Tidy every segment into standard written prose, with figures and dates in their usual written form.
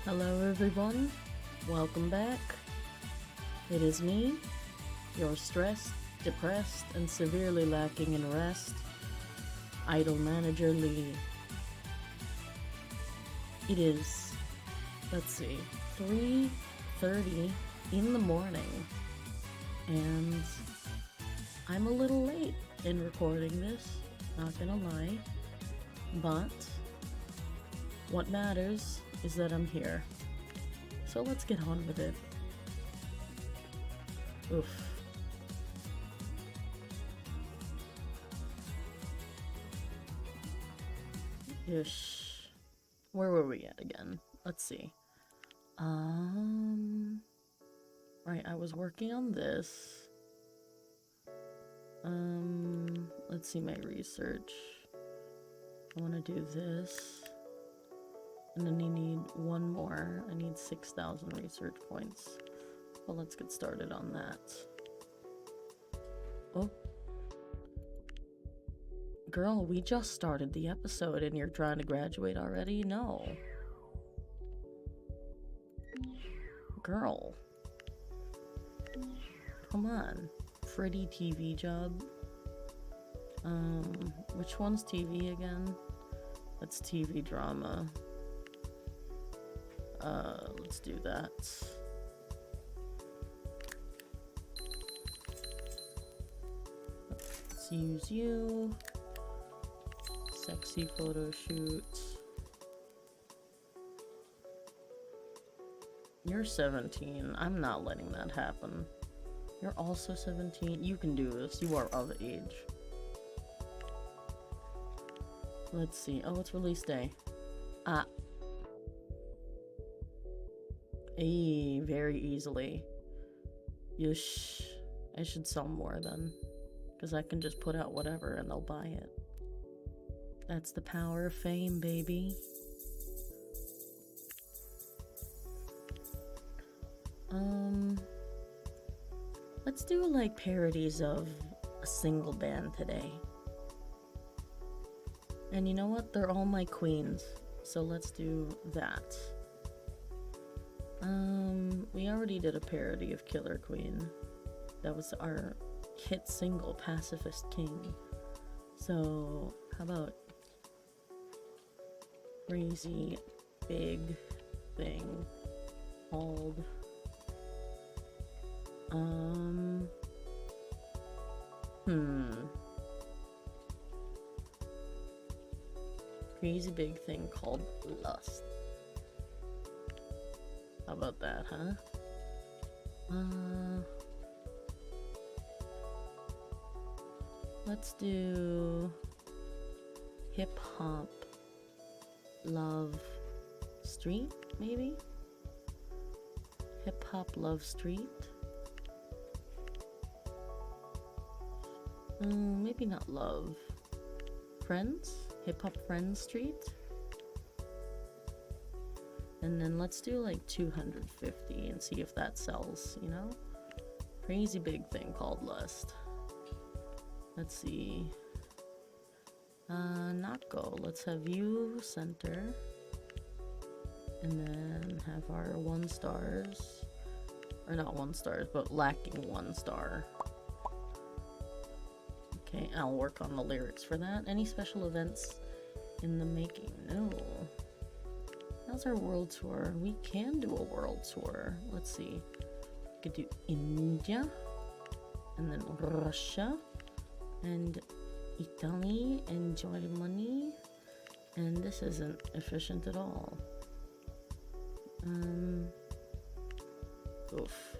Hello, everyone. Welcome back. It is me, your stressed, depressed, and severely lacking in rest, Idol Manager Lee. It is, let's see, 3:30 in the morning, and I'm a little late in recording this, not gonna lie, but what matters is that I'm here. So let's get on with it. Oof. Ish. Where were we at again? Let's see. Right, I was working on this. Let's see my research. I want to do this. And then you need one more. I need 6,000 research points. Well, let's get started on that. Oh. Girl, we just started the episode and you're trying to graduate already? No. Girl. Come on. Pretty TV job. Which one's TV again? That's TV drama. Let's do that. Let's use you. Sexy photo shoot. You're 17. I'm not letting that happen. You're also 17. You can do this. You are of age. Let's see. Oh, it's release day. Very easily. Yush. I should sell more then. Because I can just put out whatever and they'll buy it. That's the power of fame, baby. Let's do like parodies of a single band today. And you know what? They're all my queens. So let's do that. We already did a parody of Killer Queen. That was our hit single, Pacifist King. So, how about crazy big thing called crazy big thing called lust. How about that, huh? Let's do hip hop love street, maybe? Hip hop love street? Maybe not love. Friends? Hip hop friends street? And then let's do like 250 and see if that sells, you know? Crazy big thing called lust. Let's see. Not go. Let's have you center. And then have our 1 stars. Or not 1 stars, but lacking 1 star. Okay, I'll work on the lyrics for that. Any special events in the making? No. How's our world tour? We can do a world tour. Let's see. We could do India. And then Russia. And Italy and Germany. And this isn't efficient at all. Oof.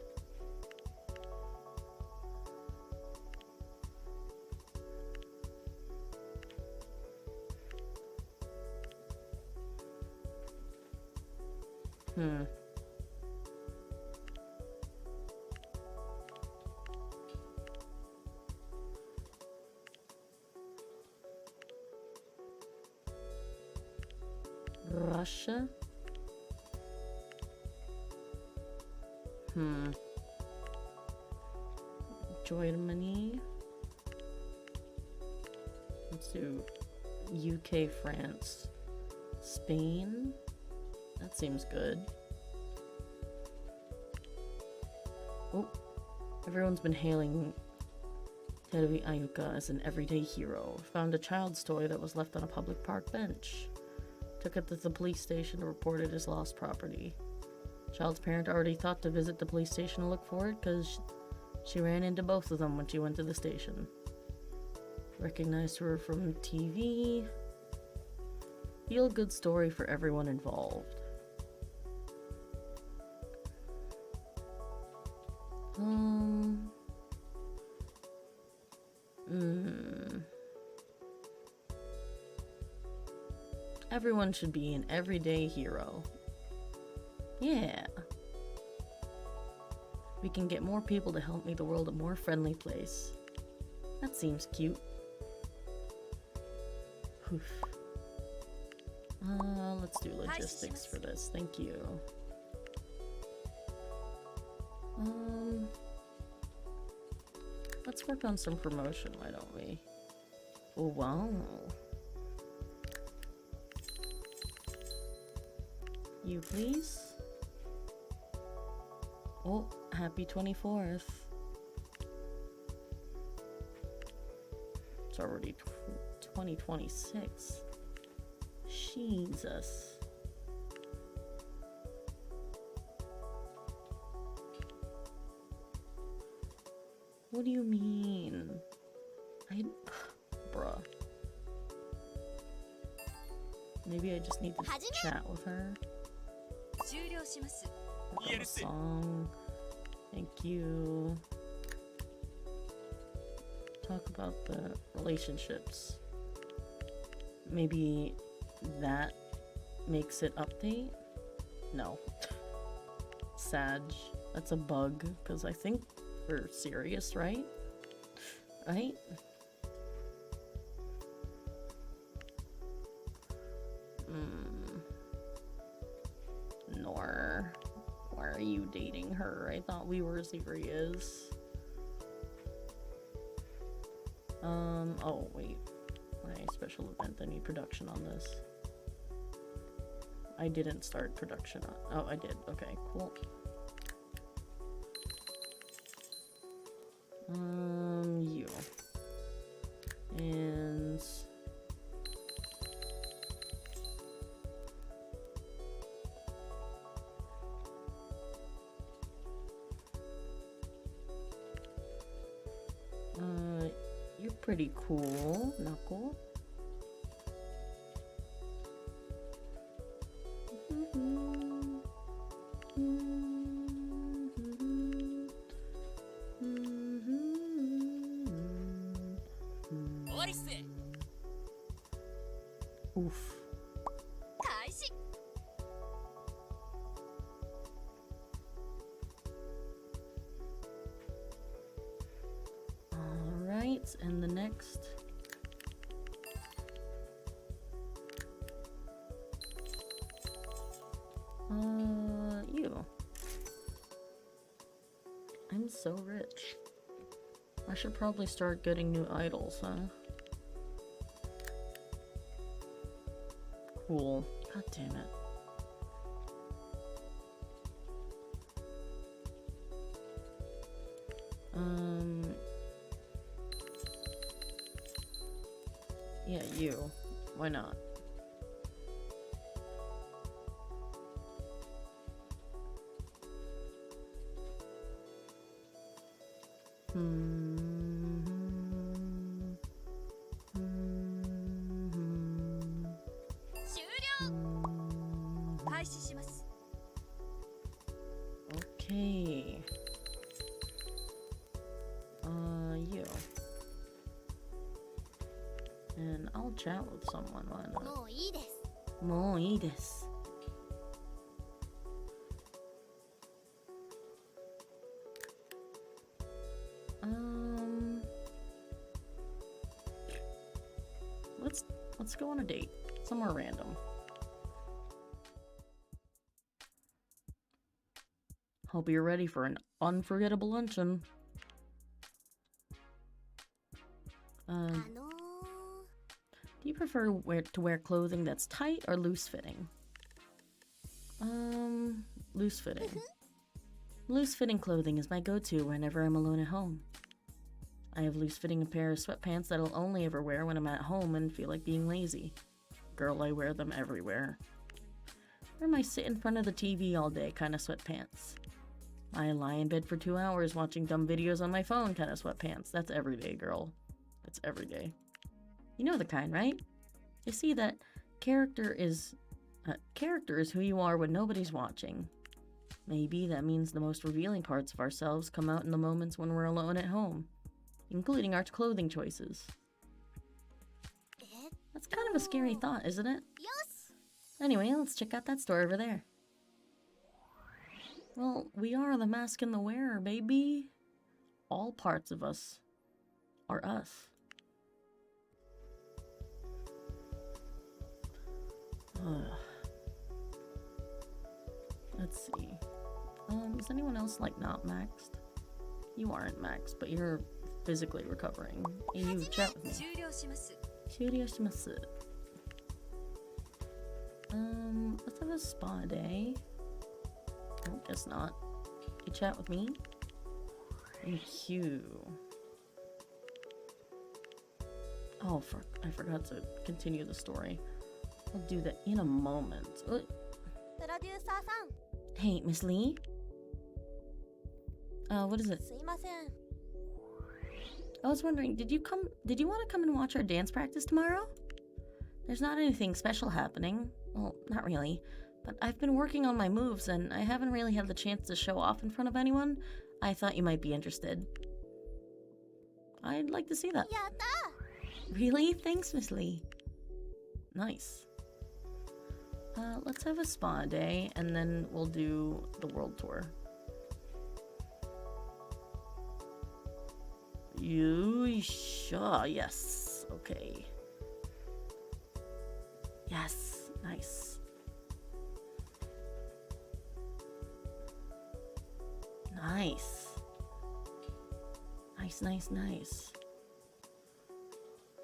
Russia. Germany. Let's do UK, France, Spain, That seems good. Oh, everyone's been hailing Teruhi Ayuka as an everyday hero. Found a child's toy that was left on a public park bench. Took it to the police station to report it as lost property. Child's parent already thought to visit the police station to look for it because she ran into both of them when she went to the station. Recognized her from TV. Feel good story for everyone involved. Everyone should be an everyday hero. Yeah. We can get more people to help make the world a more friendly place. That seems cute. Oof. Let's do logistics for this. Thank you. Let's work on some promotion, why don't we? Oh, wow. You please? Oh, happy 24th. It's already 2026. Jesus. What do you mean? Bruh. Maybe I just need to chat with her. Work on a song. Thank you. Talk about the relationships. Maybe that makes it update? No. Sag. That's a bug, because I think we're serious, right? Right? Nor. Why are you dating her? I thought we were serious. Oh, wait. My special event, I need production on this. I didn't start production on... Oh, I did. Okay, cool. You. And... you're pretty cool, Knuckle. Oof. Alright, and the next. You. I'm so rich. I should probably start getting new idols, huh? Cool. God damn it. Yeah, you. Why not? Okay. You. And I'll chat with someone, why not? もういいです。もういいです。Let's go on a date. Somewhere random. Hope you're ready for an unforgettable luncheon. Do you prefer to wear clothing that's tight or loose-fitting? Loose fitting. Loose fitting clothing is my go-to whenever I'm alone at home. I have loose fitting a pair of sweatpants that I'll only ever wear when I'm at home and feel like being lazy. Girl, I wear them everywhere. Or my sit in front of the TV all day kind of sweatpants. I lie in bed for 2 hours watching dumb videos on my phone kind of sweatpants. That's everyday, girl. That's everyday. You know the kind, right? You see that character is who you are when nobody's watching. Maybe that means the most revealing parts of ourselves come out in the moments when we're alone at home, including our clothing choices. That's kind of a scary thought, isn't it? Anyway, let's check out that store over there. Well, we are the mask and the wearer, baby. All parts of us are us. Let's see. Is anyone else like not maxed? You aren't maxed, but you're physically recovering. You chat with me. 終了します. Let's have a spa day. Oh, guess not. You chat with me? Thank you. Oh, I forgot to continue the story. I'll do that in a moment. Hey, Miss Lee? What is it? I was wondering, did you want to come and watch our dance practice tomorrow? There's not anything special happening. Well, not really. But I've been working on my moves and I haven't really had the chance to show off in front of anyone. I thought you might be interested. I'd like to see that. Really? Thanks, Miss Lee. Nice. Let's have a spa day and then we'll do the world tour. Sure, yes. Okay. Yes, nice. Nice. Nice.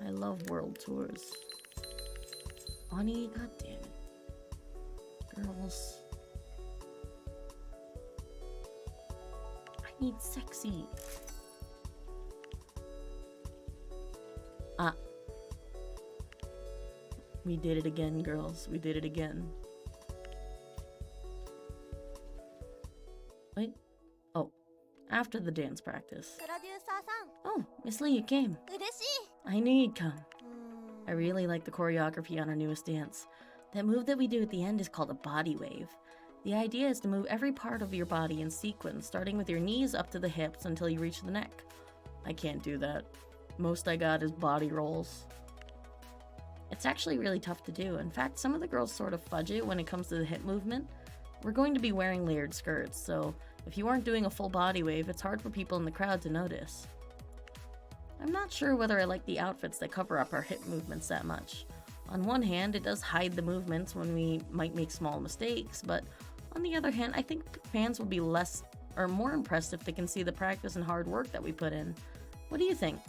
I love world tours. Ani, goddamn it. Girls. I need sexy. We did it again, girls. We did it again. Wait. Oh, after the dance practice. Oh, Miss Lee, you came. I knew you'd come. I really like the choreography on our newest dance. That move that we do at the end is called a body wave. The idea is to move every part of your body in sequence, starting with your knees up to the hips until you reach the neck. I can't do that. Most I got is body rolls. It's actually really tough to do. In fact, some of the girls sort of fudge it when it comes to the hip movement. We're going to be wearing layered skirts, so if you aren't doing a full body wave, it's hard for people in the crowd to notice. I'm not sure whether I like the outfits that cover up our hip movements that much. On one hand, it does hide the movements when we might make small mistakes, but on the other hand, I think fans will be more impressed if they can see the practice and hard work that we put in. What do you think?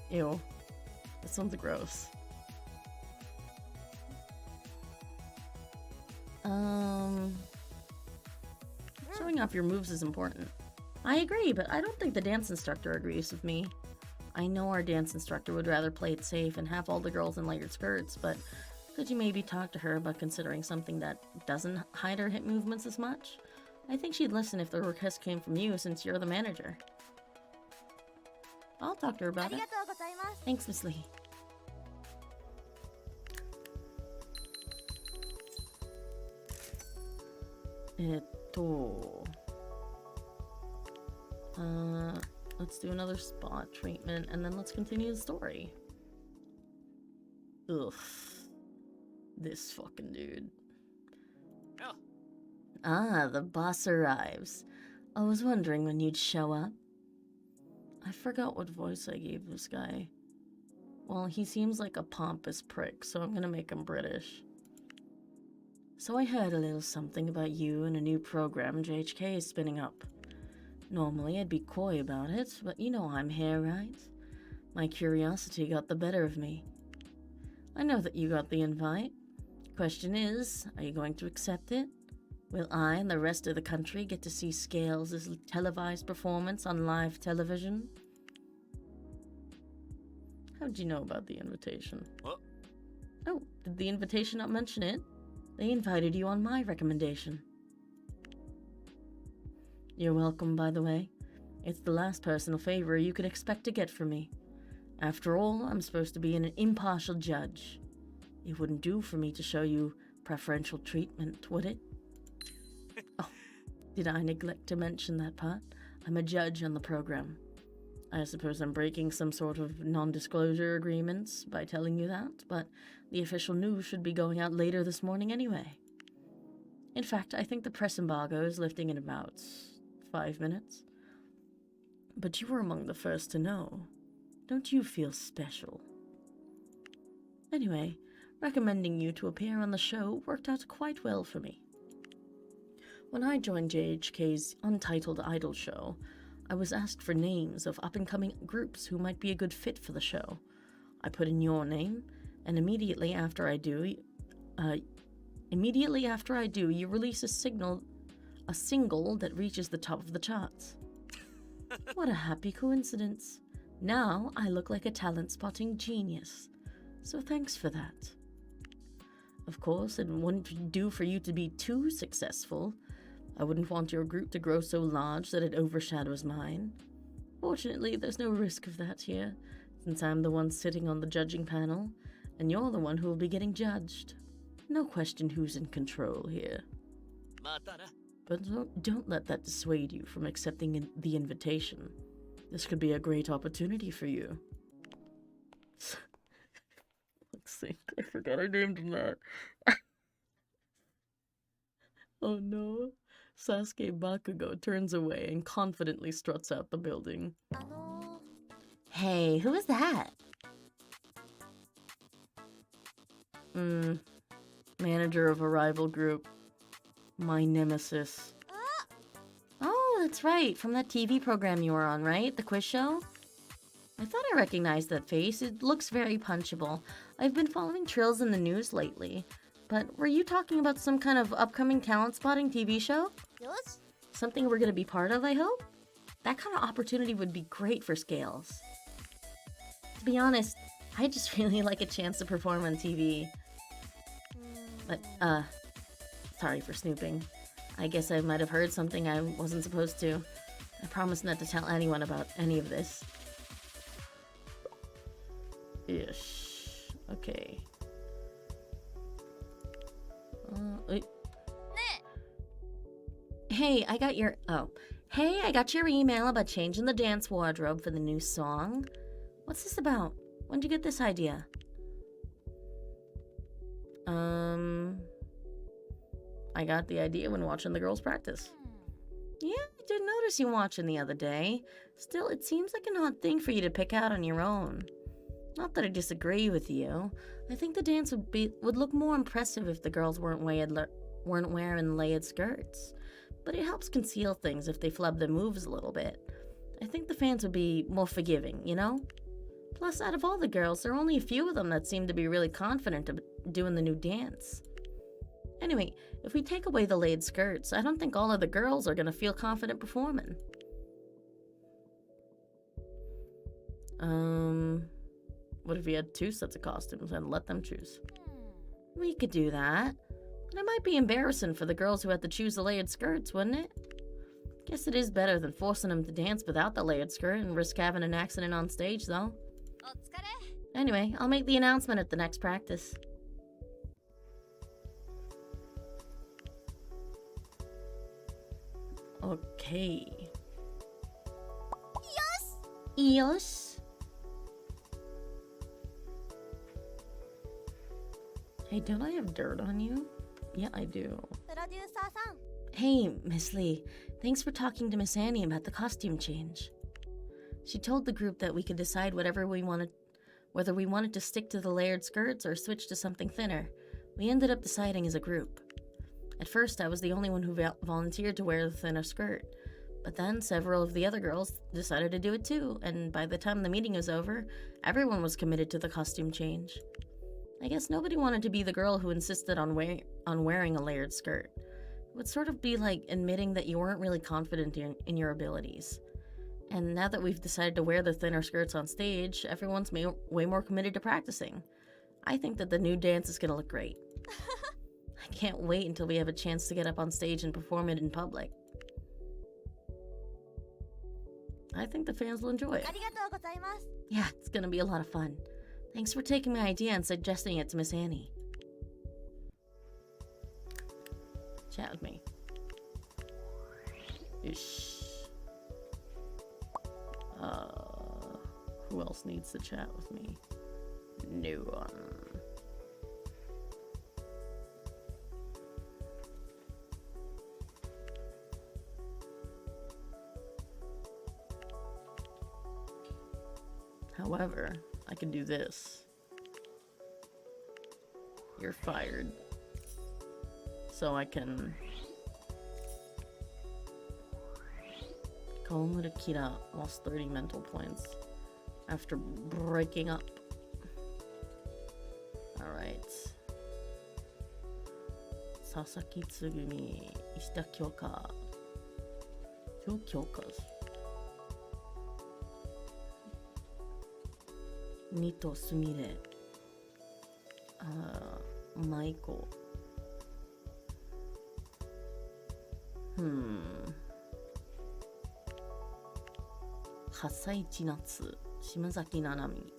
Ew. That sounds gross. Showing off your moves is important. I agree, but I don't think the dance instructor agrees with me. I know our dance instructor would rather play it safe and have all the girls in layered skirts, but could you maybe talk to her about considering something that doesn't hide her hip movements as much? I think she'd listen if the request came from you since you're the manager. I'll talk to her about it. Thanks, Miss Lee. Let's do another spa treatment and then let's continue the story. Ugh. This fucking dude. Oh. Ah, the boss arrives. I was wondering when you'd show up. I forgot what voice I gave this guy. Well, he seems like a pompous prick, so I'm gonna make him British. So I heard a little something about you and a new program JHK is spinning up. Normally I'd be coy about it, but you know I'm here, right? My curiosity got the better of me. I know that you got the invite. Question is, are you going to accept it? Will I and the rest of the country get to see Scales' televised performance on live television? How'd you know about the invitation? What? Oh, did the invitation not mention it? They invited you on my recommendation. You're welcome, by the way. It's the last personal favor you could expect to get from me. After all, I'm supposed to be an impartial judge. It wouldn't do for me to show you preferential treatment, would it? Oh, did I neglect to mention that part? I'm a judge on the program. I suppose I'm breaking some sort of non-disclosure agreements by telling you that, but the official news should be going out later this morning anyway. In fact, I think the press embargo is lifting in about 5 minutes. But you were among the first to know. Don't you feel special? Anyway, recommending you to appear on the show worked out quite well for me. When I joined JHK's Untitled Idol show, I was asked for names of up-and-coming groups who might be a good fit for the show. I put in your name, and immediately after I do, you release a single that reaches the top of the charts. What a happy coincidence. Now I look like a talent-spotting genius. So thanks for that. Of course, it wouldn't do for you to be too successful. I wouldn't want your group to grow so large that it overshadows mine. Fortunately, there's no risk of that here, since I'm the one sitting on the judging panel, and you're the one who will be getting judged. No question who's in control here. But don't let that dissuade you from accepting the invitation. This could be a great opportunity for you. Let's see. I forgot I named him that. Oh no. Sasuke Bakugo turns away and confidently struts out the building. Hey, who is that? Manager of a rival group. My nemesis. Oh, that's right. From that TV program you were on, right? The quiz show? I thought I recognized that face. It looks very punchable. I've been following Trills in the news lately. But were you talking about some kind of upcoming talent spotting TV show? Yes? Something we're going to be part of, I hope? That kind of opportunity would be great for Scales. To be honest, I just really like a chance to perform on TV. But, sorry for snooping. I guess I might have heard something I wasn't supposed to. I promise not to tell anyone about any of this. Ish. Okay. Hey, I got your email about changing the dance wardrobe for the new song. What's this about? When'd you get this idea? I got the idea when watching the girls practice. Yeah, I did notice you watching the other day. Still, it seems like an odd thing for you to pick out on your own. Not that I disagree with you. I think the dance would look more impressive if the girls weren't wearing layered skirts. But it helps conceal things if they flub their moves a little bit. I think the fans would be more forgiving, you know? Plus, out of all the girls, there are only a few of them that seem to be really confident of doing the new dance. Anyway, if we take away the layered skirts, I don't think all of the girls are gonna feel confident performing. What if we had 2 sets of costumes and let them choose? We could do that. But it might be embarrassing for the girls who had to choose the layered skirts, wouldn't it? Guess it is better than forcing them to dance without the layered skirt and risk having an accident on stage, though. Anyway, I'll make the announcement at the next practice. Okay. Yes! Yes? Hey, don't I have dirt on you? Yeah, I do. Producer-san. Hey, Miss Lee. Thanks for talking to Miss Annie about the costume change. She told the group that we could decide whether we wanted to stick to the layered skirts or switch to something thinner. We ended up deciding as a group. At first, I was the only one who volunteered to wear the thinner skirt. But then several of the other girls decided to do it too, and by the time the meeting was over, everyone was committed to the costume change. I guess nobody wanted to be the girl who insisted on wearing a layered skirt. It would sort of be like admitting that you weren't really confident in your abilities. And now that we've decided to wear the thinner skirts on stage, everyone's way more committed to practicing. I think that the new dance is gonna look great. I can't wait until we have a chance to get up on stage and perform it in public. I think the fans will enjoy it. Yeah, it's gonna be a lot of fun. Thanks for taking my idea and suggesting it to Miss Annie. Chat with me. Ish. Who else needs to chat with me? No one. However, I can do this. You're fired. So I can... Komura Kira lost 30 mental points after breaking up. Alright. Sasaki Tsugumi, Ishita Kyoka. 2 Kyokas. Nito Sumire. Maiko. Hasaichi Natsu, Shimazaki Nanami.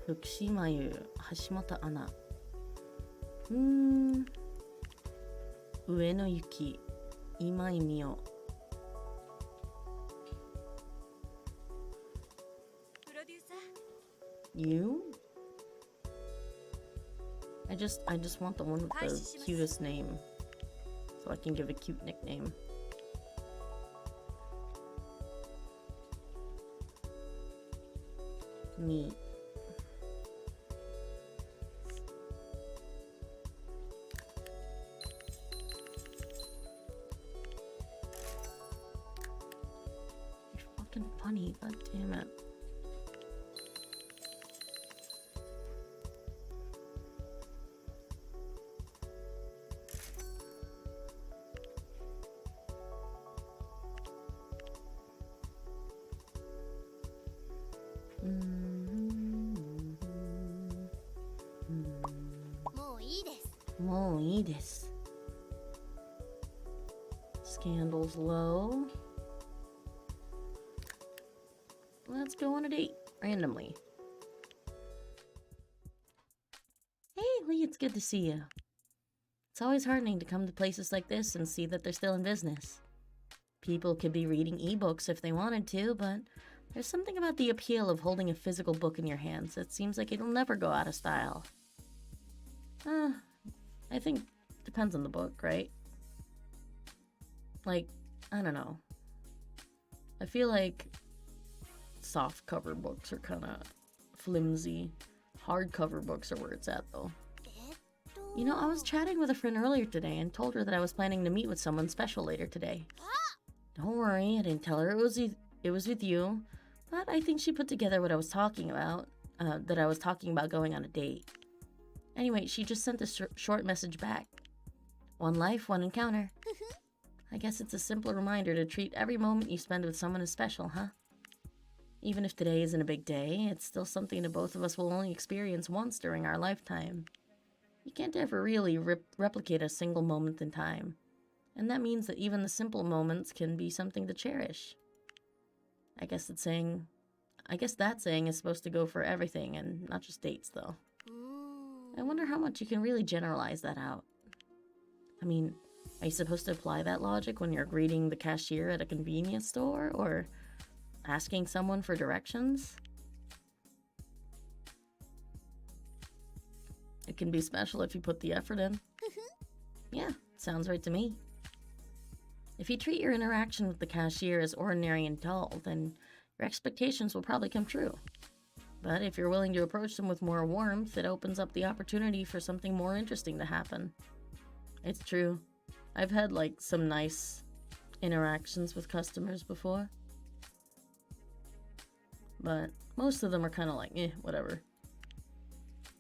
Fukushima Yu, Hashimoto Anna. Ueno Yuki, Imai Mio. You? I just want the one with the cutest name, so I can give a cute nickname. Me. You're fucking funny, god damn it. Scandal's low. Let's go on a date, randomly. Hey, Lee, it's good to see you. It's always heartening to come to places like this and see that they're still in business. People could be reading ebooks if they wanted to, but there's something about the appeal of holding a physical book in your hands that seems like it'll never go out of style. I think depends on the book, right? Like, I don't know. I feel like soft cover books are kind of flimsy. Hardcover books are where it's at, though. You know, I was chatting with a friend earlier today and told her that I was planning to meet with someone special later today. Don't worry, I didn't tell her it was with you, but I think she put together what I was talking about, that I was talking about going on a date. Anyway, she just sent a short message back. One life, one encounter. I guess it's a simple reminder to treat every moment you spend with someone as special, huh? Even if today isn't a big day, it's still something that both of us will only experience once during our lifetime. You can't ever really replicate a single moment in time. And that means that even the simple moments can be something to cherish. I guess that saying is supposed to go for everything and not just dates, though. I wonder how much you can really generalize that out. I mean, are you supposed to apply that logic when you're greeting the cashier at a convenience store or asking someone for directions? It can be special if you put the effort in. Yeah, sounds right to me. If you treat your interaction with the cashier as ordinary and dull, then your expectations will probably come true. But if you're willing to approach them with more warmth, it opens up the opportunity for something more interesting to happen. It's true. I've had, like, some nice interactions with customers before. But most of them are kind of like, whatever.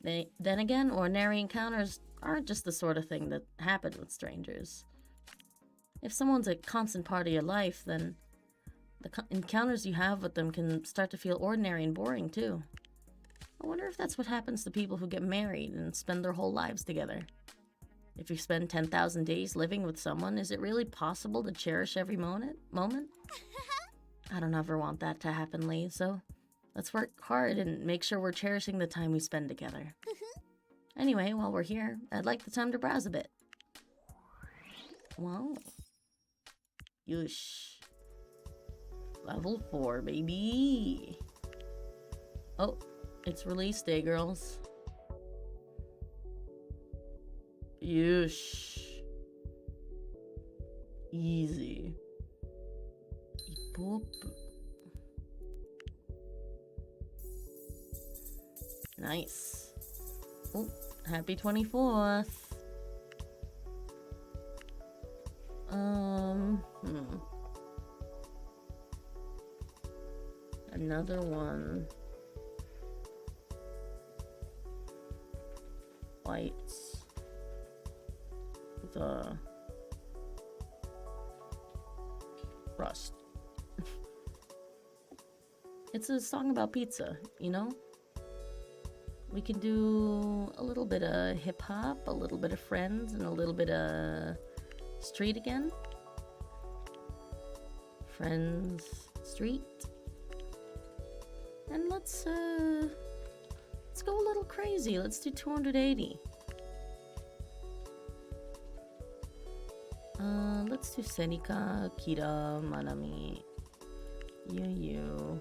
Then again, ordinary encounters aren't just the sort of thing that happen with strangers. If someone's a constant part of your life, then the encounters you have with them can start to feel ordinary and boring too. I wonder if that's what happens to people who get married and spend their whole lives together. If you spend 10,000 days living with someone, is it really possible to cherish every moment? I don't ever want that to happen, Lee, so let's work hard and make sure we're cherishing the time we spend together. Anyway, while we're here, I'd like the time to browse a bit. Wow. Yush. Level 4, baby. Oh, it's release day, girls. Yush. Easy. Boop. Nice. Oh, happy 24th. Another one. Whites. The rust. It's a song about pizza, you know? We can do a little bit of hip-hop, a little bit of Friends, and a little bit of Street again. Friends, Street. And let's go a little crazy. Let's do 280. Let's do Senika, Kira, Manami, Yu.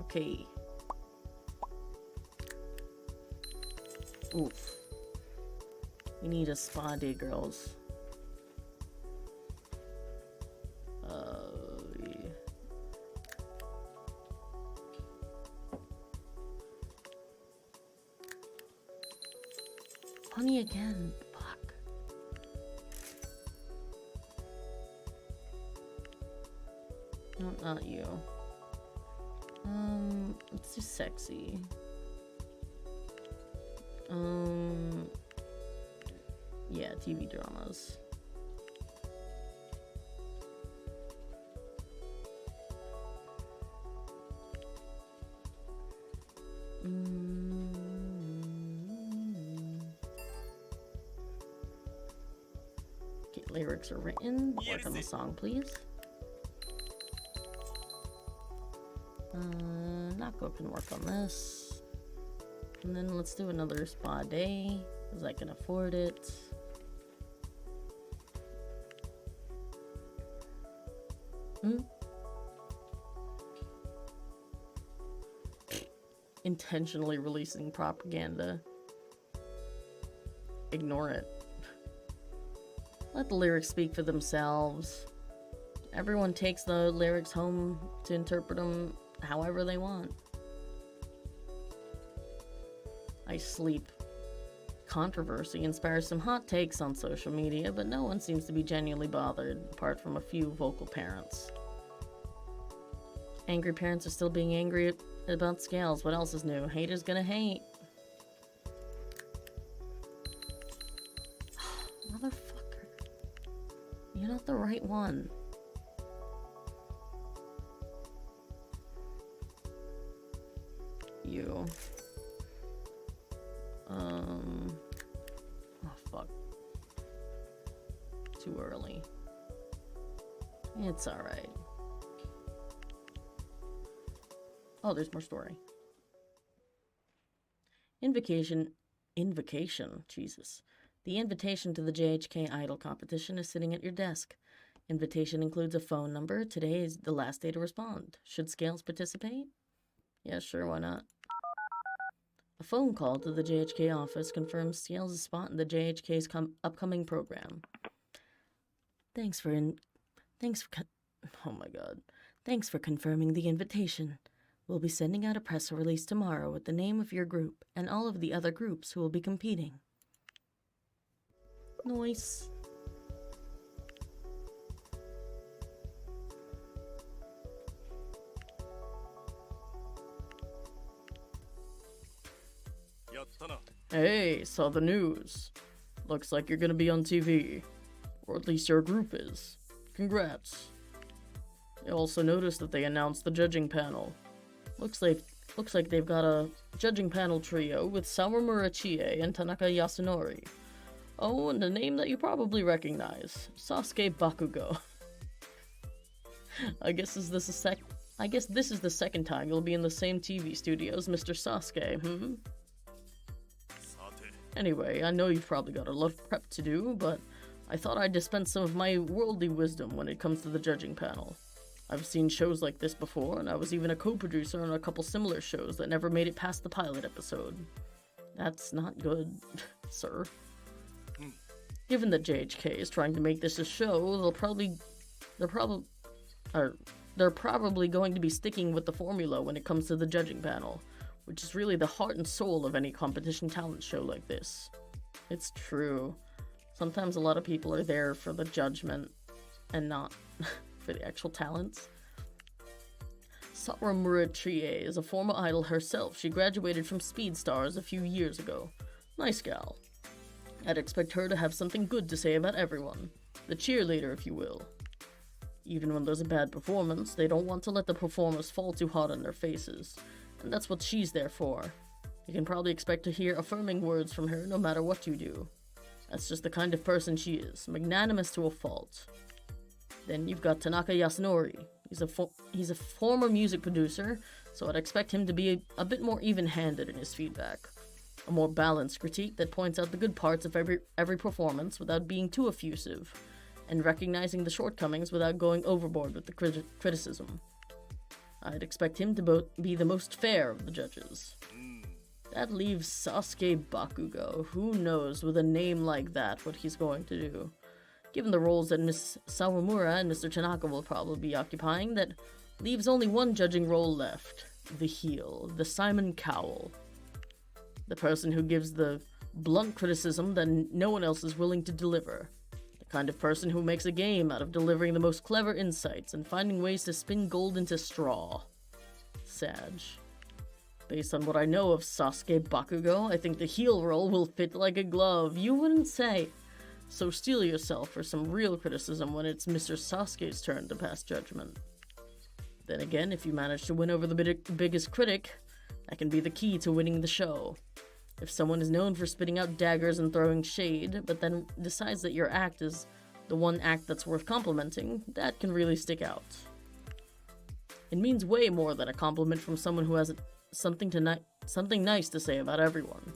Okay. Oof. We need a spa day, girls. Yeah. Honey again. Fuck. No, not you. Let's do sexy. Yeah, TV dramas. Okay, lyrics are written. Work on the song, please. Nako can work on this. And then let's do another spa day, because I can afford it. Intentionally releasing propaganda. Ignore it. Let the lyrics speak for themselves. Everyone takes the lyrics home to interpret them however they want. I sleep. Controversy inspires some hot takes on social media, but no one seems to be genuinely bothered, apart from a few vocal parents. Angry parents are still being angry about scales. What else is new? Haters gonna hate. Motherfucker. You're not the right one. You. Oh, fuck. Too early. It's alright. Oh, there's more story. Invocation. Jesus. The invitation to the JHK Idol competition is sitting at your desk. Invitation includes a phone number. Today is the last day to respond. Should Scales participate? Yeah, sure, why not? A phone call to the JHK office confirms Scales' spot in the JHK's upcoming program. Thanks for confirming the invitation. We'll be sending out a press release tomorrow with the name of your group and all of the other groups who will be competing. Nice. Hey, saw the news. Looks like you're gonna be on TV. Or at least your group is. Congrats. I also noticed that they announced the judging panel. Looks like they've got a judging panel trio with Sawamura Chie and Tanaka Yasunori. Oh, and a name that you probably recognize. Sasuke Bakugo. I guess this is the second time you'll be in the same TV studio as Mr. Sasuke, Anyway, I know you've probably got a lot of prep to do, but I thought I'd dispense some of my worldly wisdom when it comes to the judging panel. I've seen shows like this before, and I was even a co-producer on a couple similar shows that never made it past the pilot episode. That's not good, sir. Given that JHK is trying to make this a show, they're probably going to be sticking with the formula when it comes to the judging panel, which is really the heart and soul of any competition talent show like this. It's true. Sometimes a lot of people are there for the judgment and not for the actual talents. Sawamura Chie is a former idol herself. She graduated from Speed Stars a few years ago. Nice gal. I'd expect her to have something good to say about everyone. The cheerleader, if you will. Even when there's a bad performance, they don't want to let the performers fall too hard on their faces. And that's what she's there for. You can probably expect to hear affirming words from her no matter what you do. That's just the kind of person she is, magnanimous to a fault. Then you've got Tanaka Yasunori. He's a former music producer, so I'd expect him to be a bit more even-handed in his feedback. A more balanced critique that points out the good parts of every performance without being too effusive, and recognizing the shortcomings without going overboard with the criticism. I'd expect him to be the most fair of the judges. That leaves Sasuke Bakugo. Who knows with a name like that what he's going to do. Given the roles that Miss Sawamura and Mr. Tanaka will probably be occupying, that leaves only one judging role left. The heel, the Simon Cowell. The person who gives the blunt criticism that no one else is willing to deliver. The kind of person who makes a game out of delivering the most clever insights and finding ways to spin gold into straw. Sag. Based on what I know of Sasuke Bakugo, I think the heel role will fit like a glove. You wouldn't say. So steel yourself for some real criticism when it's Mr. Sasuke's turn to pass judgment. Then again, if you manage to win over the biggest critic, that can be the key to winning the show. If someone is known for spitting out daggers and throwing shade, but then decides that your act is the one act that's worth complimenting, that can really stick out. It means way more than a compliment from someone who has something nice to say about everyone.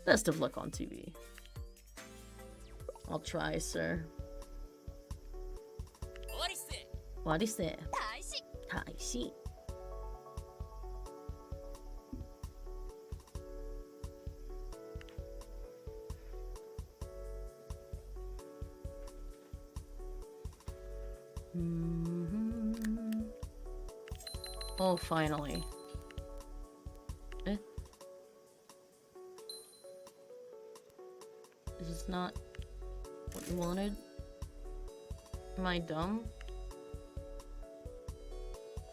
Best of luck on TV. I'll try, sir. What is it? Taishi. Oh, finally. Is this not what you wanted? Am I dumb?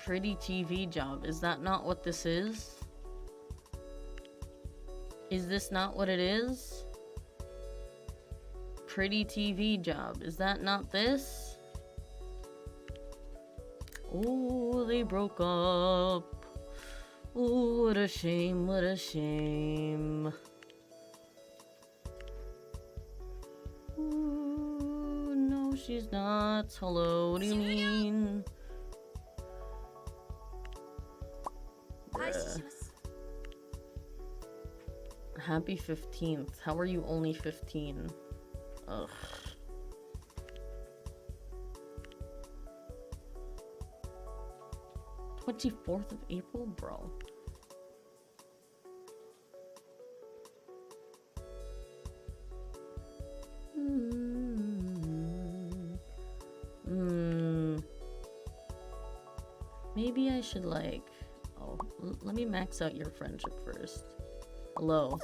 Pretty TV job. Is that not what this is? Is this not what it is? Pretty TV job. Is that not this? Oh, they broke up. Oh, what a shame, what a shame. Ooh, no, she's not. Hello, what do you mean? Bruh. Happy 15th. How are you only 15? Ugh. "24th of April, bro." Maybe I should let me max out your friendship first. Hello.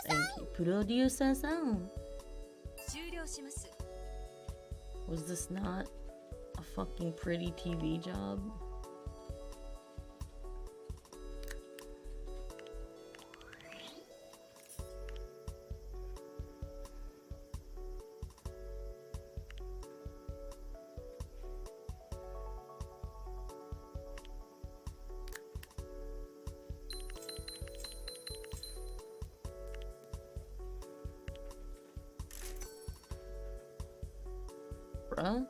Thank you. Producer-san. Was this not a fucking pretty TV job? bruh.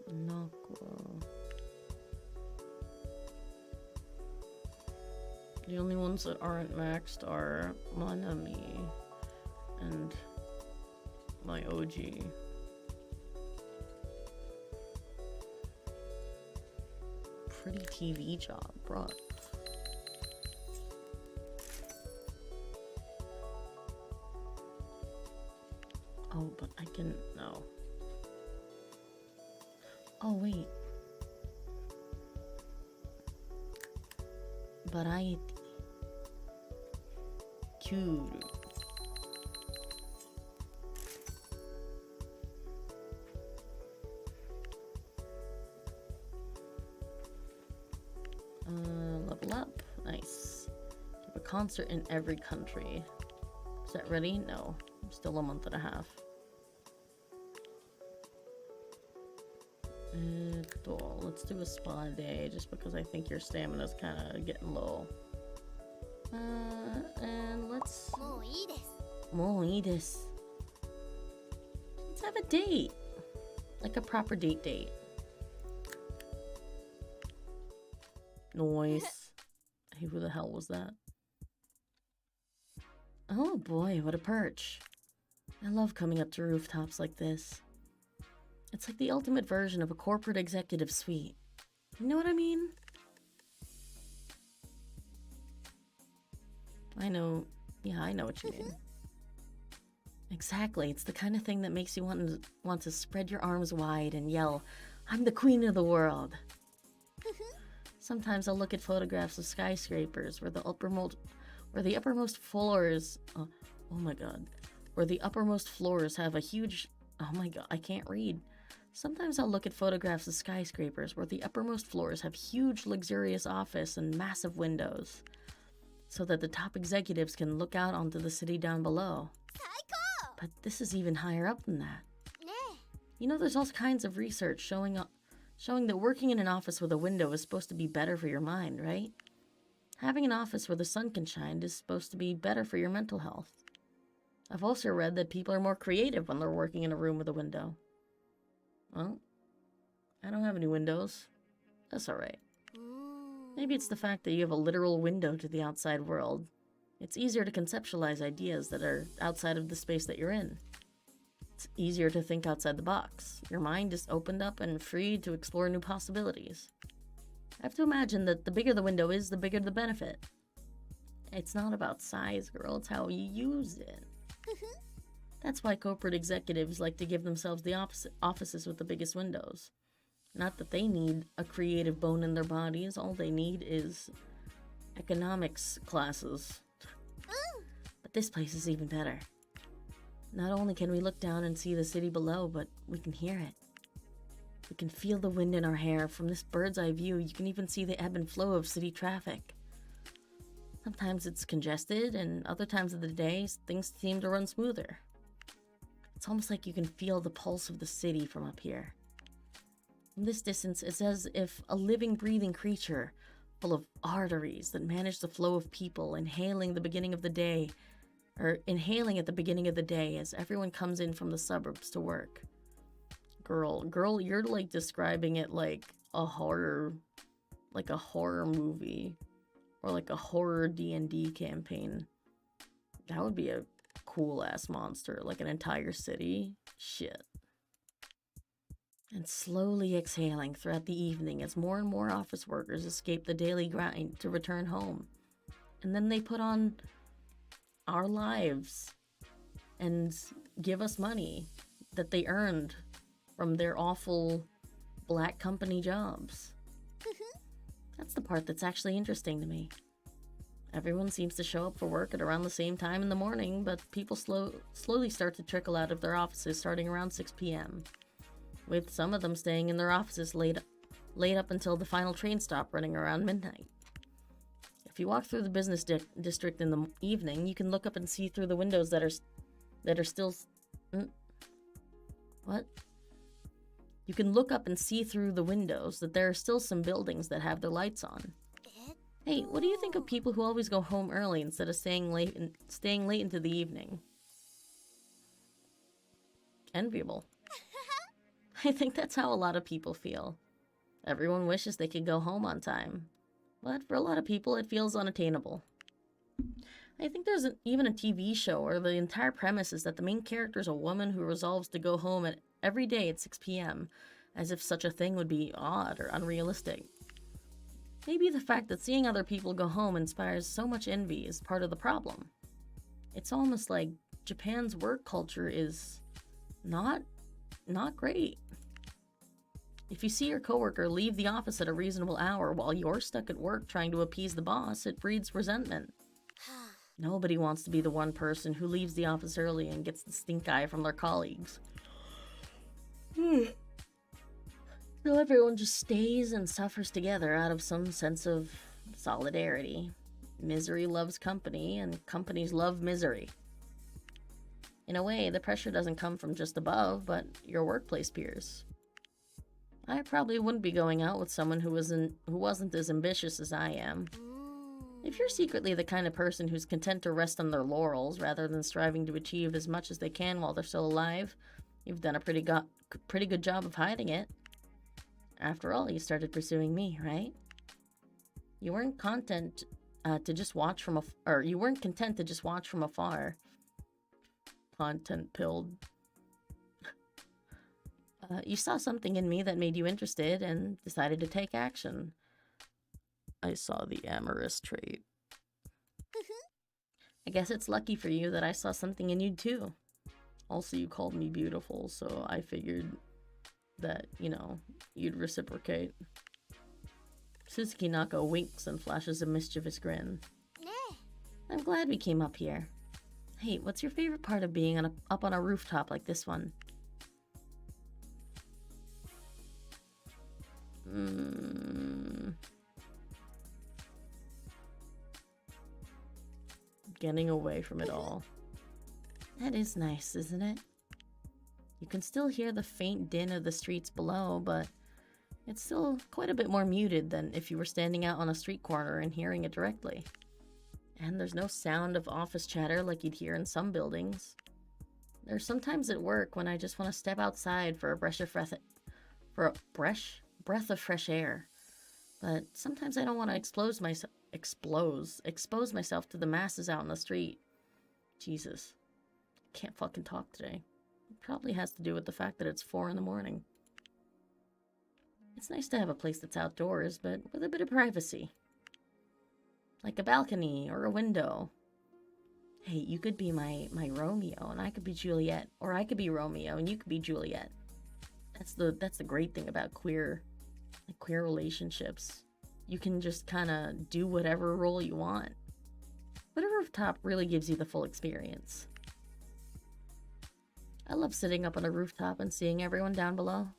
Nakwa. The only ones that aren't maxed are Manami and my OG. Pretty TV job, bruh. Oh, but I can... no. Oh, wait. Variety. Cute. Level up. Nice. Give a concert in every country. Is that ready? No. Still a month and a half. Let's do a spa day just because I think your stamina's kind of getting low. And let's... Let's have a date. Like a proper date. Noise. Hey, who the hell was that? Oh boy, what a perch. I love coming up to rooftops like this. It's like the ultimate version of a corporate executive suite. You know what I mean? I know. Yeah, I know what you mean. Exactly. It's the kind of thing that makes you want to spread your arms wide and yell, "I'm the queen of the world." Sometimes I'll look at photographs of skyscrapers where the uppermost floors... oh my god. Where the uppermost floors have a huge... oh my god, I can't read. Sometimes I'll look at photographs of skyscrapers where the uppermost floors have huge, luxurious office and massive windows, so that the top executives can look out onto the city down below. But this is even higher up than that. You know, there's all kinds of research showing that working in an office with a window is supposed to be better for your mind, right? Having an office where the sun can shine is supposed to be better for your mental health. I've also read that people are more creative when they're working in a room with a window. Well, I don't have any windows. That's alright. Maybe it's the fact that you have a literal window to the outside world. It's easier to conceptualize ideas that are outside of the space that you're in. It's easier to think outside the box. Your mind is opened up and free to explore new possibilities. I have to imagine that the bigger the window is, the bigger the benefit. It's not about size, girl. It's how you use it. That's why corporate executives like to give themselves the offices with the biggest windows. Not that they need a creative bone in their bodies. All they need is economics classes. But this place is even better. Not only can we look down and see the city below, but we can hear it. We can feel the wind in our hair. From this bird's eye view, you can even see the ebb and flow of city traffic. Sometimes it's congested, and other times of the day, things seem to run smoother. It's almost like you can feel the pulse of the city from up here. From this distance, it's as if a living, breathing creature full of arteries that manage the flow of people, inhaling at the beginning of the day as everyone comes in from the suburbs to work. Girl, you're like describing it like a horror movie, or like a horror D&D campaign. That would be a cool ass monster, like an entire city. Shit. And slowly exhaling throughout the evening as more and more office workers escape the daily grind to return home. And then they put on our lives and give us money that they earned from their awful black company jobs. That's the part that's actually interesting to me. Everyone seems to show up for work at around the same time in the morning, but people slowly start to trickle out of their offices starting around 6 p.m., with some of them staying in their offices late up until the final train stop running around midnight. If you walk through the business district in the evening, you can look up and see through the windows that are still... What? You can look up and see through the windows that there are still some buildings that have their lights on. Hey, what do you think of people who always go home early instead of staying late into the evening? Enviable. I think that's how a lot of people feel. Everyone wishes they could go home on time. But for a lot of people, it feels unattainable. I think there's even a TV show where the entire premise is that the main character is a woman who resolves to go home every day at 6 p.m., as if such a thing would be odd or unrealistic. Maybe the fact that seeing other people go home inspires so much envy is part of the problem. It's almost like Japan's work culture is not great. If you see your coworker leave the office at a reasonable hour while you're stuck at work trying to appease the boss, it breeds resentment. Nobody wants to be the one person who leaves the office early and gets the stink eye from their colleagues. So everyone just stays and suffers together out of some sense of solidarity. Misery loves company, and companies love misery. In a way, the pressure doesn't come from just above, but your workplace peers. I probably wouldn't be going out with someone who wasn't as ambitious as I am. If you're secretly the kind of person who's content to rest on their laurels rather than striving to achieve as much as they can while they're still alive, you've done a pretty good job of hiding it. After all, you started pursuing me, right? You weren't content to just watch from you weren't content to just watch from afar. Content pilled. You saw something in me that made you interested and decided to take action. I saw the amorous trait. I guess it's lucky for you that I saw something in you too. Also, you called me beautiful, so I figured that, you'd reciprocate. Suzuki Nako winks and flashes a mischievous grin. I'm glad we came up here. Hey, what's your favorite part of being up on a rooftop like this one? Getting away from it all. That is nice, isn't it? You can still hear the faint din of the streets below, but it's still quite a bit more muted than if you were standing out on a street corner and hearing it directly. And there's no sound of office chatter like you'd hear in some buildings. There's sometimes at work when I just want to step outside for a breath of fresh air. But sometimes I don't want to expose myself to the masses out in the street. Jesus. Can't fucking talk today. It probably has to do with the fact that it's 4 in the morning. It's nice to have a place that's outdoors, but with a bit of privacy. Like a balcony or a window. Hey, you could be my Romeo and I could be Juliet. Or I could be Romeo and you could be Juliet. That's the great thing about queer relationships. You can just kind of do whatever role you want. But a rooftop really gives you the full experience. I love sitting up on a rooftop and seeing everyone down below.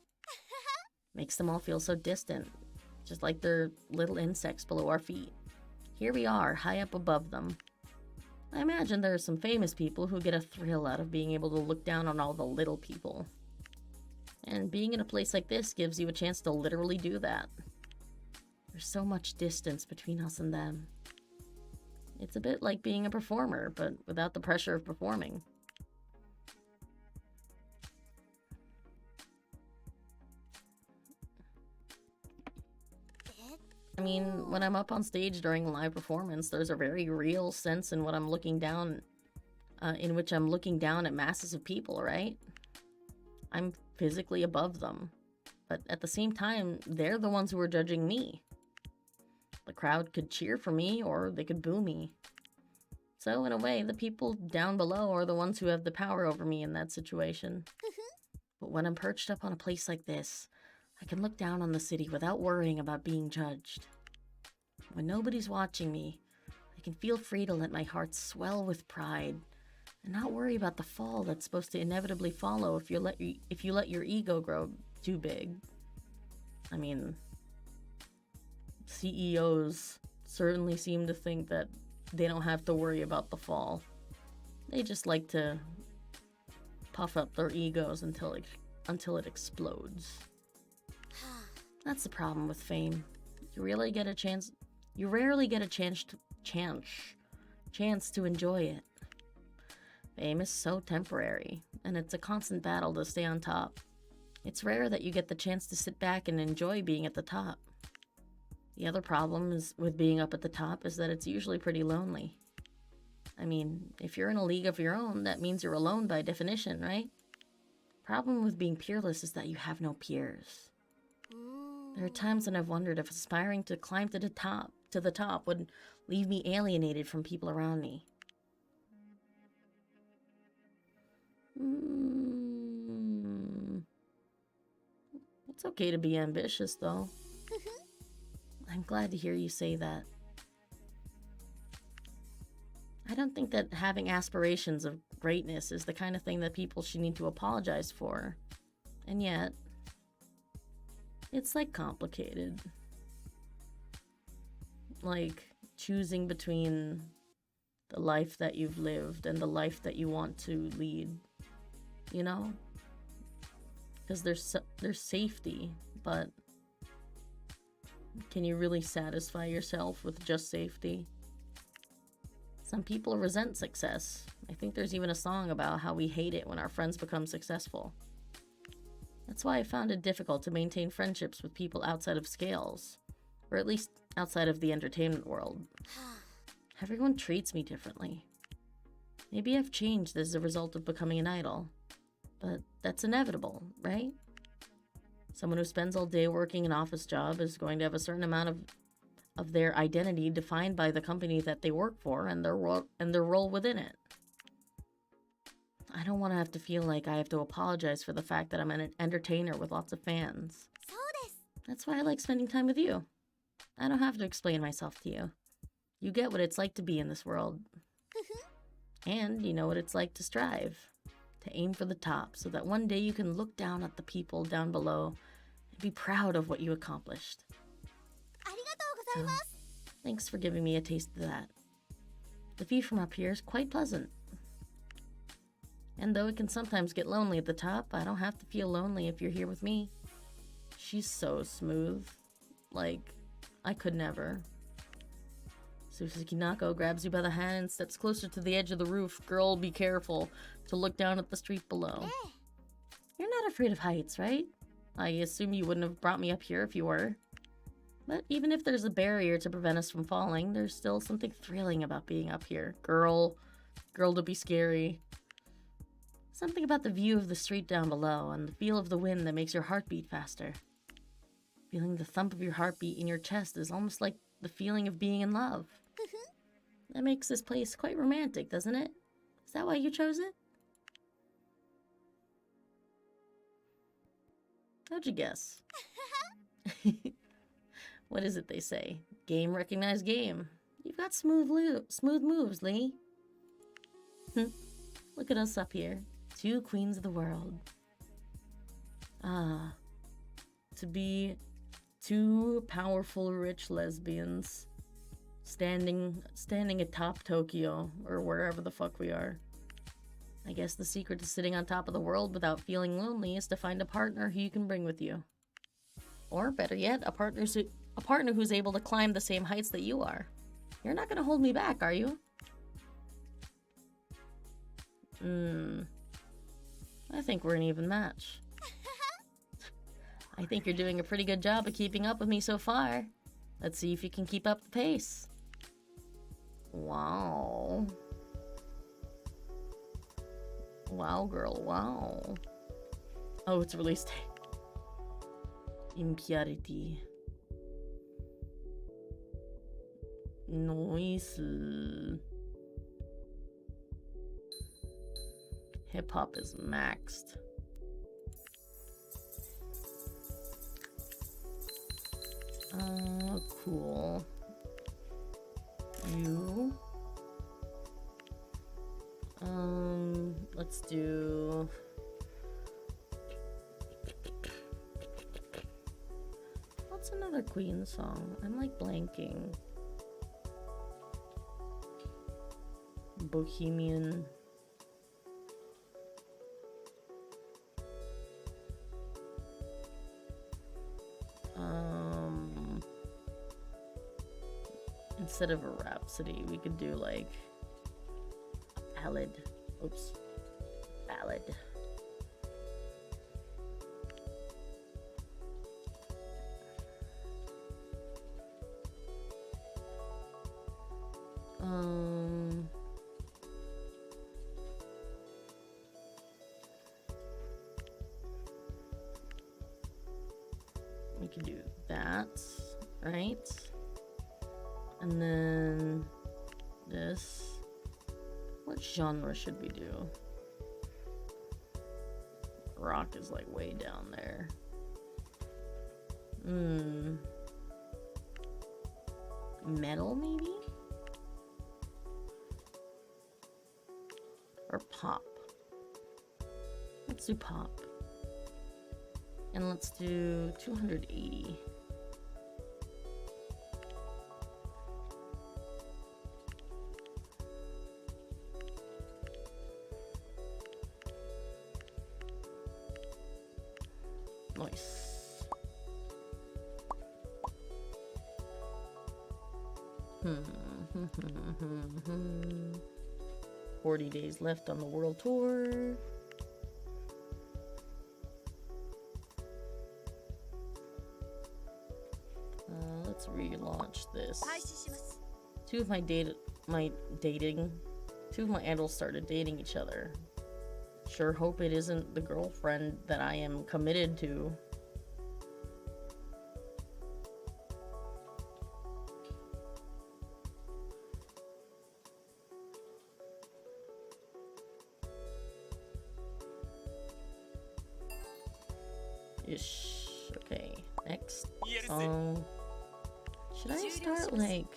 Makes them all feel so distant, just like they're little insects below our feet. Here we are, high up above them. I imagine there are some famous people who get a thrill out of being able to look down on all the little people. And being in a place like this gives you a chance to literally do that. There's so much distance between us and them. It's a bit like being a performer, but without the pressure of performing. I mean, when I'm up on stage during a live performance, there's a very real sense in which I'm looking down at masses of people, right? I'm physically above them. But at the same time, they're the ones who are judging me. The crowd could cheer for me, or they could boo me. So, in a way, the people down below are the ones who have the power over me in that situation. But when I'm perched up on a place like this, I can look down on the city without worrying about being judged. When nobody's watching me, I can feel free to let my heart swell with pride and not worry about the fall that's supposed to inevitably follow if you let your ego grow too big. I mean, CEOs certainly seem to think that they don't have to worry about the fall. They just like to puff up their egos until it explodes. That's the problem with fame. You You rarely get a chance to enjoy it. Fame is so temporary, and it's a constant battle to stay on top. It's rare that you get the chance to sit back and enjoy being at the top. The other problem with being up at the top is that it's usually pretty lonely. I mean, if you're in a league of your own, that means you're alone by definition, right? Problem with being peerless is that you have no peers. There are times when I've wondered if aspiring to climb to the top would leave me alienated from people around me. It's okay to be ambitious, though. I'm glad to hear you say that. I don't think that having aspirations of greatness is the kind of thing that people should need to apologize for. And yet, it's like complicated. Like choosing between the life that you've lived and the life that you want to lead. You know? Because there's safety, but can you really satisfy yourself with just safety? Some people resent success. I think there's even a song about how we hate it when our friends become successful. That's why I found it difficult to maintain friendships with people outside of Scales, or at least outside of the entertainment world. Everyone treats me differently. Maybe I've changed as a result of becoming an idol, but that's inevitable, right? Someone who spends all day working an office job is going to have a certain amount of their identity defined by the company that they work for and their role within it. I don't want to have to feel like I have to apologize for the fact that I'm an entertainer with lots of fans. That's why I like spending time with you. I don't have to explain myself to you. You get what it's like to be in this world. And you know what it's like to strive, to aim for the top, so that one day you can look down at the people down below and be proud of what you accomplished. So, thanks for giving me a taste of that. The view from up here is quite pleasant. And though it can sometimes get lonely at the top, I don't have to feel lonely if you're here with me. She's so smooth. Like, I could never. Suzuki Nako grabs you by the hand and steps closer to the edge of the roof. Girl, be careful to look down at the street below. You're not afraid of heights, right? I assume you wouldn't have brought me up here if you were. But even if there's a barrier to prevent us from falling, there's still something thrilling about being up here. Girl, to be scary. Something about the view of the street down below and the feel of the wind that makes your heart beat faster. Feeling the thump of your heartbeat in your chest is almost like the feeling of being in love. That makes this place quite romantic, doesn't it? Is that why you chose it? How'd you guess? What is it they say? Game recognized game. You've got smooth moves, Lee. Look at us up here. Two queens of the world. Ah. To be two powerful, rich lesbians standing atop Tokyo, or wherever the fuck we are. I guess the secret to sitting on top of the world without feeling lonely is to find a partner who you can bring with you. Or, better yet, a partner who's able to climb the same heights that you are. You're not gonna hold me back, are you? I think we're an even match. I think you're doing a pretty good job of keeping up with me so far. Let's see if you can keep up the pace. Wow. Wow, girl, wow. Oh, it's release date. Impurity. Noise. Hip hop is maxed. Cool. You. Let's do. What's another Queen song? I'm like blanking. Bohemian. instead of a rhapsody, we could do like a ballad. Oops. Ballad. We can do that, right? And then this. What genre should we do? Rock is like way down there. Metal maybe? Or pop? Let's do pop. And let's do 280. Nice. 40 days left on the world tour. Let's relaunch this. Two of my idols started dating each other. Sure hope it isn't the girlfriend that I am committed to. Ish. Okay, next song. Should I start like...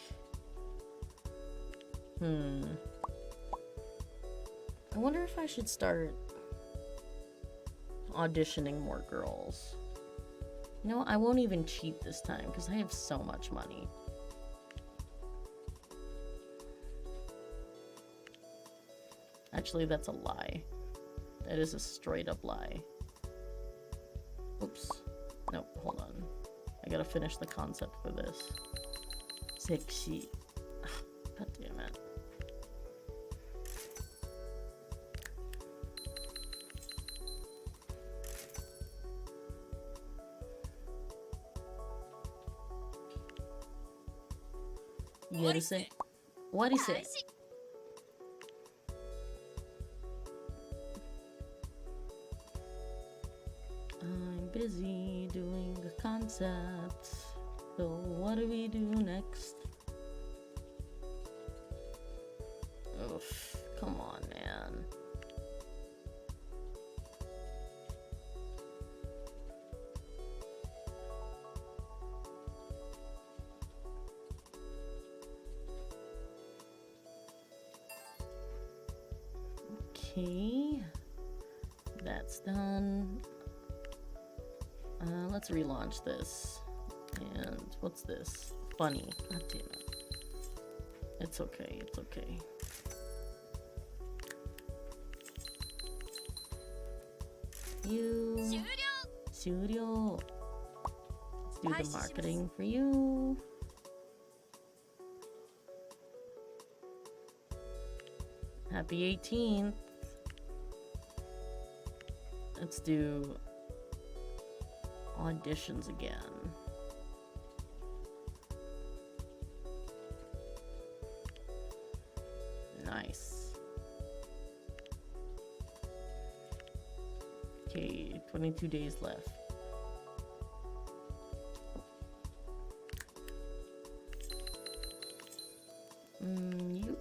I wonder if I should start auditioning more girls. You know, I won't even cheat this time because I have so much money. Actually, that's a lie. That is a straight up lie. Oops. Nope, hold on. I gotta finish the concept for this. Sexy. God damn it. What is it? What is it? I'm busy doing the concept. So what do we do next? Oof, come on, man. Okay, that's done. Let's relaunch this. And what's this? Funny. God damn it. It's okay, it's okay. You. 終了. Let's do the marketing for you. Happy 18th. Let's do auditions again. Nice. Okay, 22 days left. You.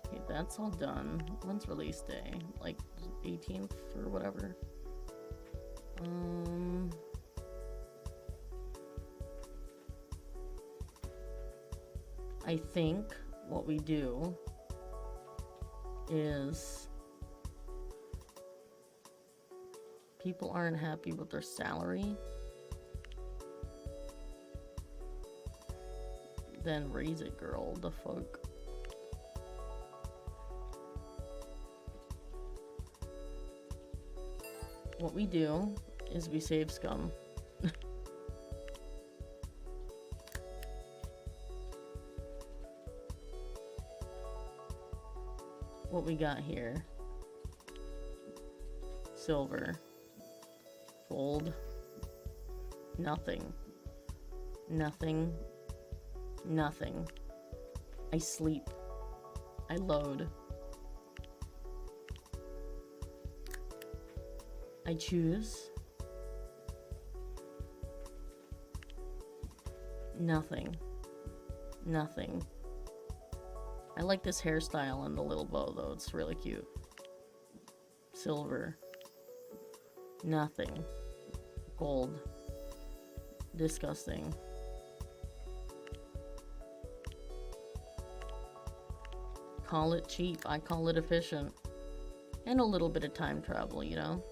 Okay, that's all done. When's release day? Like 18th or whatever. I think what we do is people aren't happy with their salary, then raise it, girl. The fuck. What we do is we save scum. What we got here? Silver. Gold. Nothing. Nothing. Nothing. I sleep. I load. I choose. Nothing. Nothing. I like this hairstyle and the little bow though, it's really cute. Silver. Nothing. Gold. Disgusting. Call it cheap, I call it efficient. And a little bit of time travel, you know?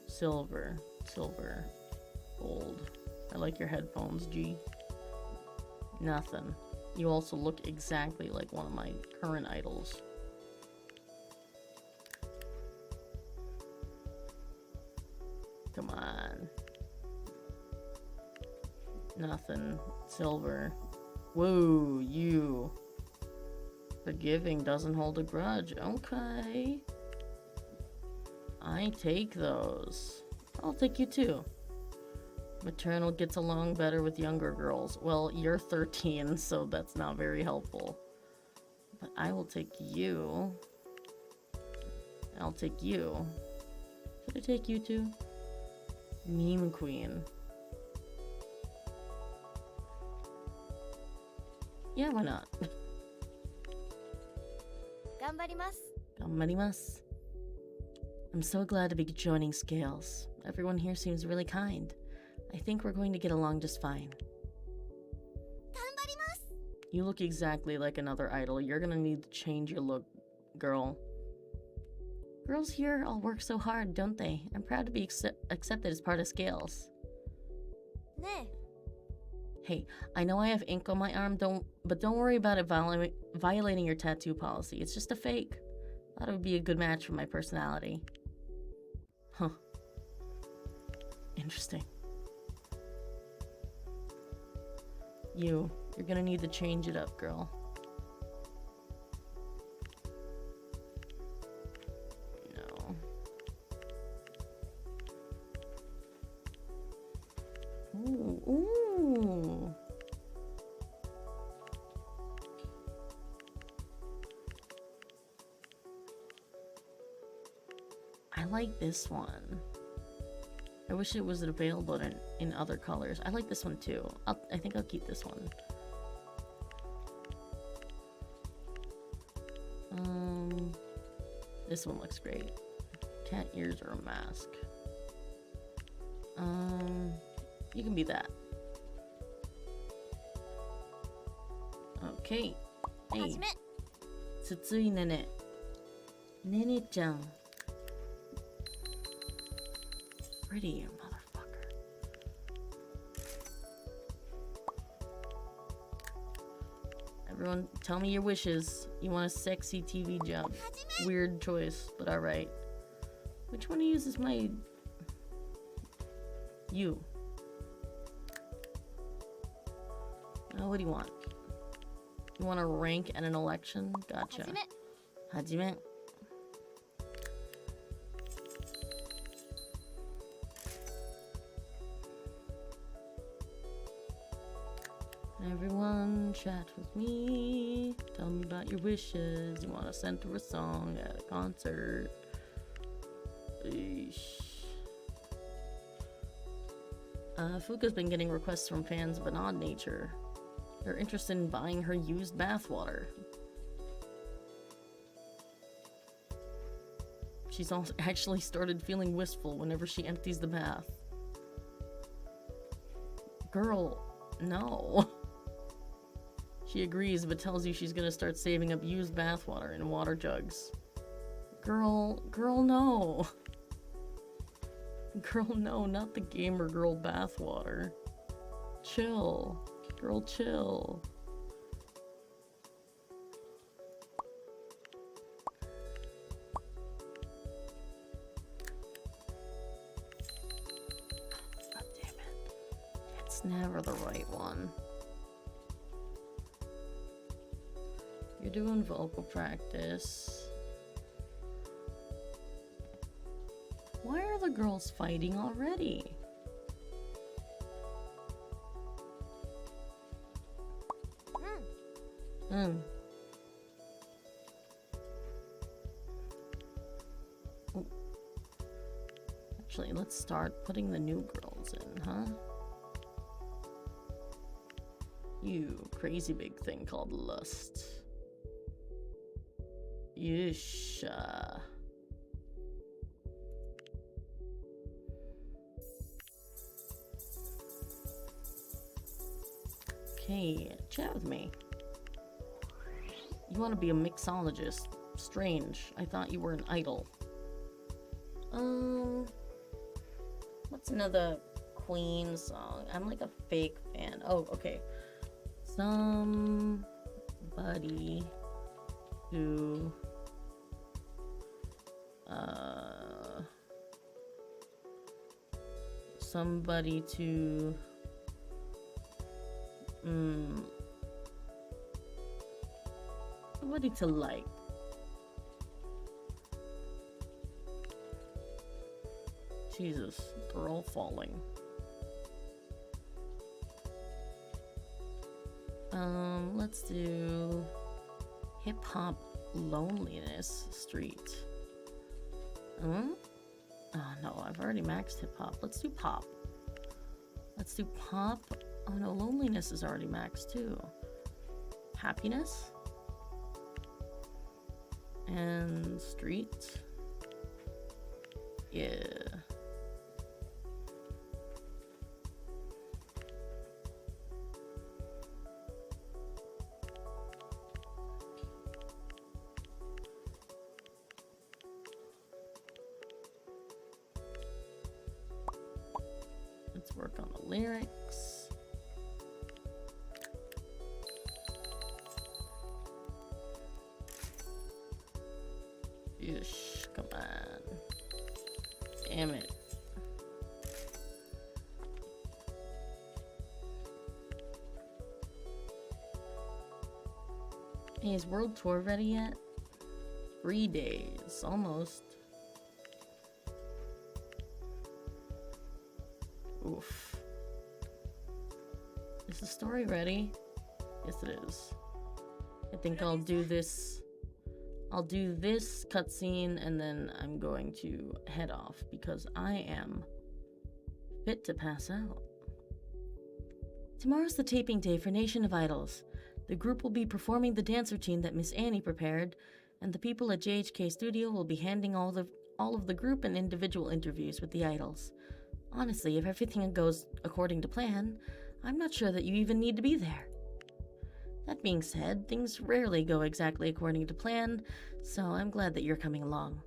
Silver. Silver. Gold. I like your headphones, G. Nothing. You also look exactly like one of my current idols. Come on. Nothing. Silver. Whoa, you. Forgiving doesn't hold a grudge. Okay. I take those. I'll take you too. Maternal gets along better with younger girls. Well, you're 13, so that's not very helpful. But I will take you. I'll take you. Should I take you too? Meme queen. Yeah, why not? Ganbarimasu. I'm so glad to be joining Scales. Everyone here seems really kind. I think we're going to get along just fine. You look exactly like another idol. You're gonna need to change your look, girl. Girls here all work so hard, don't they? I'm proud to be accepted as part of Scales. Hey, I know I have ink on my arm, but don't worry about it violating your tattoo policy. It's just a fake. Thought it would be a good match for my personality. Huh. Interesting. You're gonna need to change it up, girl. No. Ooh. I like this one. I wish it was available in other colors. I like this one too. I think I'll keep this one. This one looks great. Cat ears or a mask. You can be that. Okay. Hey. Tsutsui Nene. Nene-chan. Pretty, you motherfucker. Everyone, tell me your wishes. You want a sexy TV job. Weird choice, but alright. Which one uses my... You. What do you want? You want to rank at an election? Gotcha. Hajime. Everyone, chat with me. Tell me about your wishes. You want to center a song at a concert. Eesh. Fuka's been getting requests from fans of an odd nature. They're interested in buying her used bathwater. She's also actually started feeling wistful whenever she empties the bath. Girl, no. She agrees, but tells you she's gonna start saving up used bathwater in water jugs. Girl, no. Girl, no, not the gamer girl bathwater. Chill. Girl, chill. never the right one. You're doing vocal practice. Why are the girls fighting already? Oh. Actually, let's start putting the new girls in, huh? You crazy big thing called lust. Yeesh. Okay, chat with me. You want to be a mixologist? Strange. I thought you were an idol. What's another Queen song? I'm like a fake fan. Oh, okay. Somebody who somebody to somebody to like. Jesus, they're all falling. Let's do hip hop loneliness street. Oh no, I've already maxed hip hop. Let's do pop. Let's do pop. Oh no, loneliness is already maxed too. Happiness and street. Yeah. Let's work on the lyrics. Yeesh, come on. Damn it. Hey, is World Tour ready yet? 3 days, almost. Oof. Is the story ready? Yes, it is. I think I'll do this. I'll do this cutscene and then I'm going to head off because I am fit to pass out. Tomorrow's the taping day for Nation of Idols. The group will be performing the dance routine that Miss Annie prepared, and the people at JHK Studio will be handling all of the group and individual interviews with the idols. Honestly, if everything goes according to plan, I'm not sure that you even need to be there. That being said, things rarely go exactly according to plan, so I'm glad that you're coming along.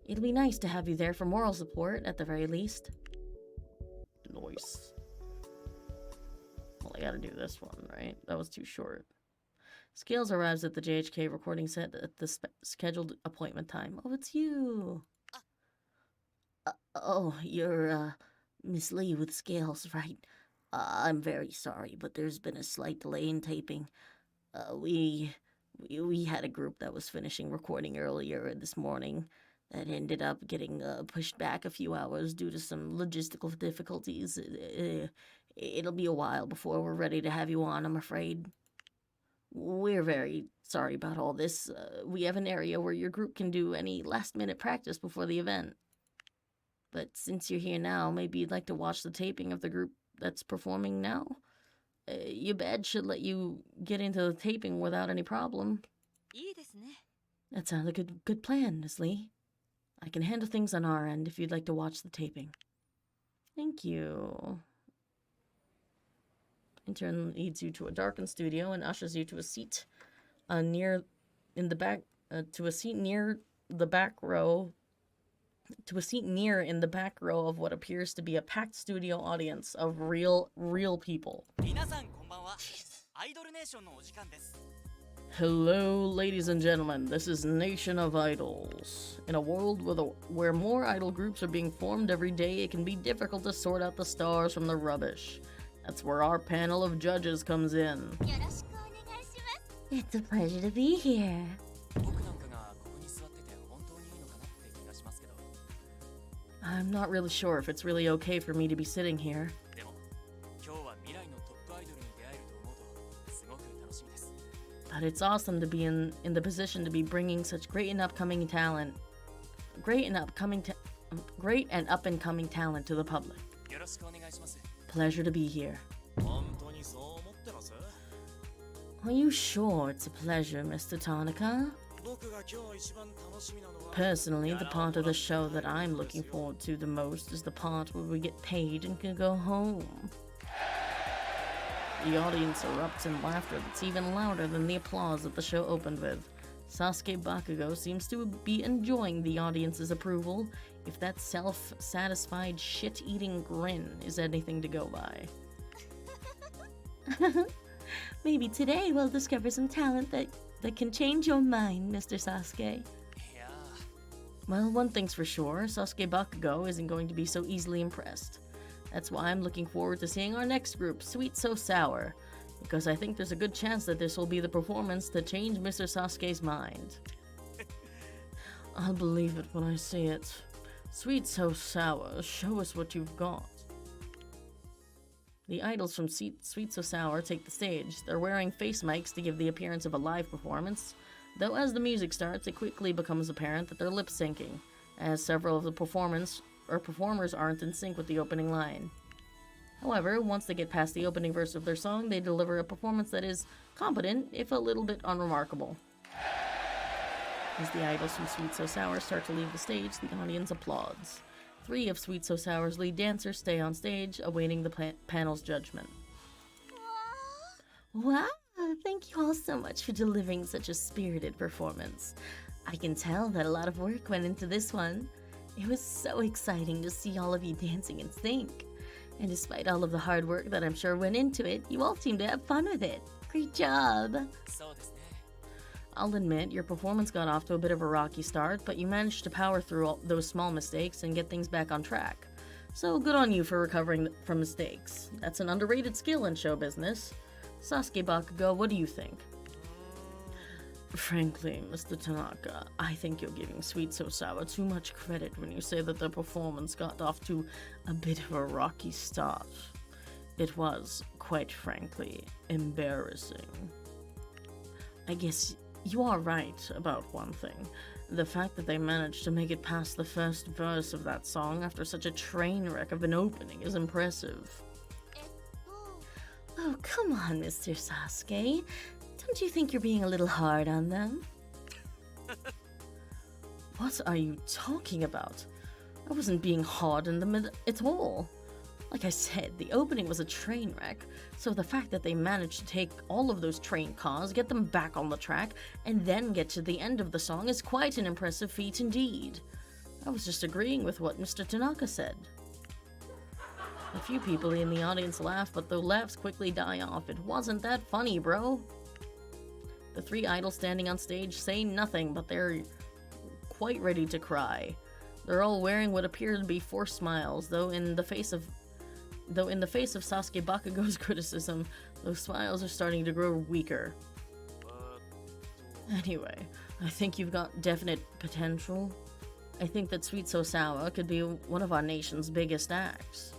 It'll be nice to have you there for moral support, at the very least. Nice. Well, I gotta do this one, right? That was too short. Scales arrives at the JHK recording set at the scheduled appointment time. Oh, it's you! You're, Miss Lee with Scales, right? I'm very sorry, but there's been a slight delay in taping. We had a group that was finishing recording earlier this morning that ended up getting pushed back a few hours due to some logistical difficulties. It'll be a while before we're ready to have you on, I'm afraid. We're very sorry about all this. We have an area where your group can do any last-minute practice before the event. But since you're here now, maybe you'd like to watch the taping of the group that's performing now? Your badge should let you get into the taping without any problem. That sounds like a good plan, Miss Lee. I can handle things on our end if you'd like to watch the taping. Thank you. Intern leads you to a darkened studio and ushers you to a seat near in the back row of what appears to be a packed studio audience of real people. Hello, ladies and gentlemen. This is Nation of Idols. In a world where more idol groups are being formed every day, it can be difficult to sort out the stars from the rubbish. That's where our panel of judges comes in. It's a pleasure to be here. I'm not really sure if it's really okay for me to be sitting here. But it's awesome to be in the position to be bringing such great and up-and-coming talent to the public. Pleasure to be here. Are you sure it's a pleasure, Mr. Tanaka? Personally, the part of the show that I'm looking forward to the most is the part where we get paid and can go home. The audience erupts in laughter that's even louder than the applause that the show opened with. Sasuke Bakugo seems to be enjoying the audience's approval, if that self-satisfied shit-eating grin is anything to go by. Maybe today we'll discover some talent that can change your mind, Mr. Sasuke. Well, one thing's for sure, Sasuke Bakugo isn't going to be so easily impressed. That's why I'm looking forward to seeing our next group, Sweet So Sour, because I think there's a good chance that this will be the performance to change Mr. Sasuke's mind. I'll believe it when I see it. Sweet So Sour, show us what you've got. The idols from Sweet So Sour take the stage. They're wearing face mics to give the appearance of a live performance, though as the music starts, it quickly becomes apparent that they're lip-syncing, as several of the performers aren't in sync with the opening line. However, once they get past the opening verse of their song, they deliver a performance that is competent, if a little bit unremarkable. As the idols from Sweet So Sour start to leave the stage, the audience applauds. 3 of Sweet So Sour's lead dancers stay on stage, awaiting the panel's judgment. Wow, thank you all so much for delivering such a spirited performance. I can tell that a lot of work went into this one. It was so exciting to see all of you dancing in sync. And despite all of the hard work that I'm sure went into it, you all seemed to have fun with it. Great job! I'll admit, your performance got off to a bit of a rocky start, but you managed to power through all those small mistakes and get things back on track. So good on you for recovering from mistakes. That's an underrated skill in show business. Sasuke Bakugo, what do you think? Frankly, Mr. Tanaka, I think you're giving Sweet So Sour too much credit when you say that the performance got off to a bit of a rocky start. It was, quite frankly, embarrassing. I guess you are right about one thing. The fact that they managed to make it past the first verse of that song after such a train wreck of an opening is impressive. Oh, come on, Mr. Sasuke. Don't you think you're being a little hard on them? What are you talking about? I wasn't being hard on them at all. Like I said, the opening was a train wreck, so the fact that they managed to take all of those train cars, get them back on the track, and then get to the end of the song is quite an impressive feat indeed. I was just agreeing with what Mr. Tanaka said. A few people in the audience laugh, but the laughs quickly die off. It wasn't that funny, bro. The 3 idols standing on stage say nothing, but they're quite ready to cry. They're all wearing what appear to be forced smiles, though in the face of Sasuke Bakugo's criticism, those smiles are starting to grow weaker. Anyway, I think you've got definite potential. I think that Sweet So Sour could be one of our nation's biggest acts.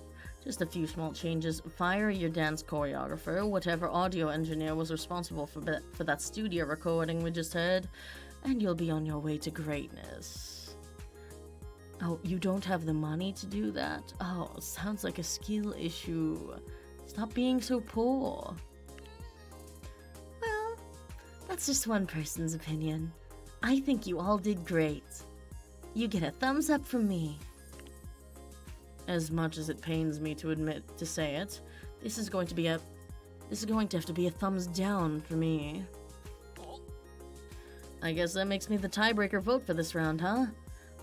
Just a few small changes. Fire your dance choreographer, whatever audio engineer was responsible for that studio recording we just heard, and you'll be on your way to greatness. Oh, you don't have the money to do that? Oh, sounds like a skill issue. Stop being so poor. Well, that's just one person's opinion. I think you all did great. You get a thumbs up from me. As much as it pains me to say it, this is going to have to be a thumbs down for me. I guess that makes me the tiebreaker vote for this round, huh?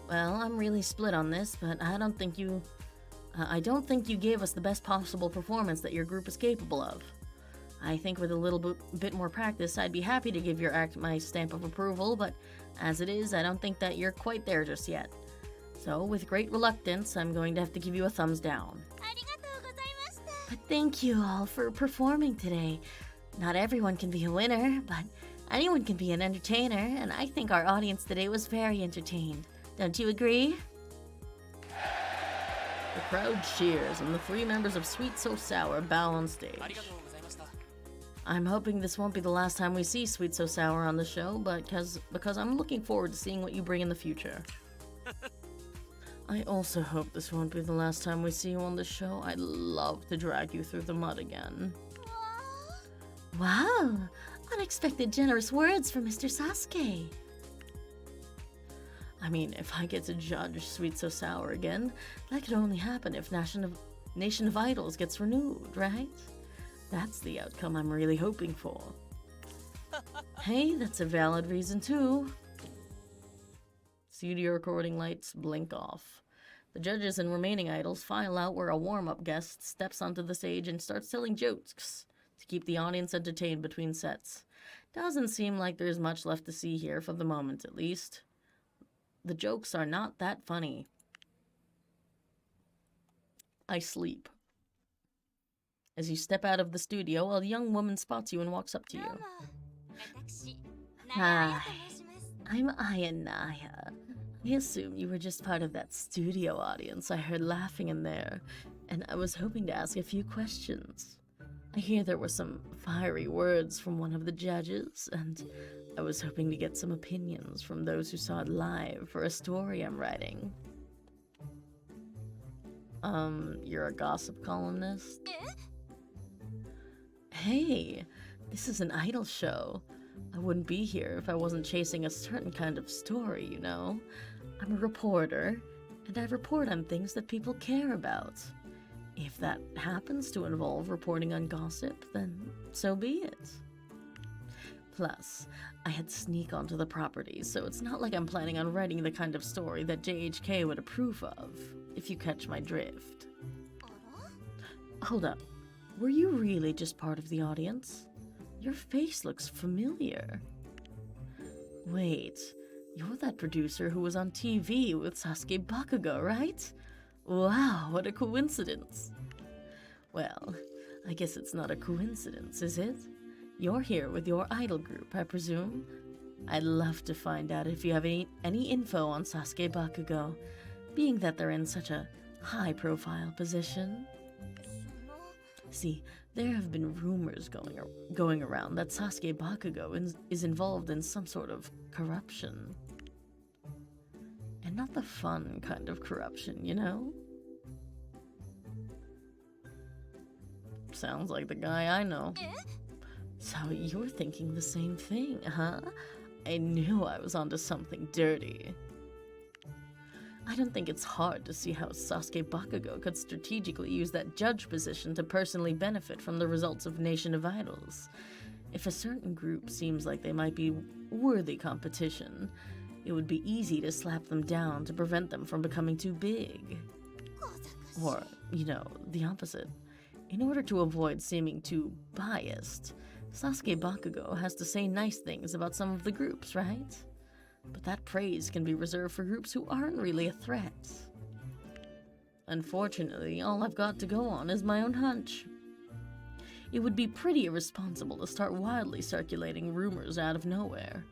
Well, I'm really split on this, but I don't think you gave us the best possible performance that your group is capable of. I think with a little bit more practice, I'd be happy to give your act my stamp of approval, but as it is, I don't think that you're quite there just yet. So, with great reluctance, I'm going to have to give you a thumbs down. But thank you all for performing today. Not everyone can be a winner, but anyone can be an entertainer, and I think our audience today was very entertained. Don't you agree? The crowd cheers, and the three members of Sweet So Sour bow on stage. I'm hoping this won't be the last time we see Sweet So Sour on the show, but because I'm looking forward to seeing what you bring in the future. I also hope this won't be the last time we see you on the show. I'd love to drag you through the mud again. Wow! Unexpected generous words from Mr. Sasuke. I mean, if I get to judge Sweet So Sour again, that could only happen if Nation of Idols gets renewed, right? That's the outcome I'm really hoping for. Hey, that's a valid reason too. Studio recording lights blink off. The judges and remaining idols file out where a warm-up guest steps onto the stage and starts telling jokes to keep the audience entertained between sets. Doesn't seem like there's much left to see here for the moment, at least. The jokes are not that funny. I sleep. As you step out of the studio, a young woman spots you and walks up to you. Hi, I'm Aya Naya. I assume you were just part of that studio audience I heard laughing in there, and I was hoping to ask a few questions. I hear there were some fiery words from one of the judges, and I was hoping to get some opinions from those who saw it live for a story I'm writing. You're a gossip columnist? Hey, this is an idol show. I wouldn't be here if I wasn't chasing a certain kind of story, you know? I'm a reporter, and I report on things that people care about. If that happens to involve reporting on gossip, then so be it. Plus, I had to sneak onto the property, so it's not like I'm planning on writing the kind of story that JHK would approve of, if you catch my drift. Hold up. Were you really just part of the audience? Your face looks familiar. Wait, you're that producer who was on TV with Sasuke Bakugo, right? Wow, what a coincidence. Well, I guess it's not a coincidence, is it? You're here with your idol group, I presume? I'd love to find out if you have any info on Sasuke Bakugo, being that they're in such a high-profile position. See, there have been rumors going around that Sasuke Bakugo is involved in some sort of corruption. And not the fun kind of corruption, you know? Sounds like the guy I know. So you're thinking the same thing, huh? I knew I was onto something dirty. I don't think it's hard to see how Sasuke Bakugo could strategically use that judge position to personally benefit from the results of Nation of Idols. If a certain group seems like they might be worthy competition, it would be easy to slap them down to prevent them from becoming too big. Or, you know, the opposite. In order to avoid seeming too biased, Sasuke Bakugo has to say nice things about some of the groups, right? But that praise can be reserved for groups who aren't really a threat. Unfortunately, all I've got to go on is my own hunch. It would be pretty irresponsible to start wildly circulating rumors out of nowhere.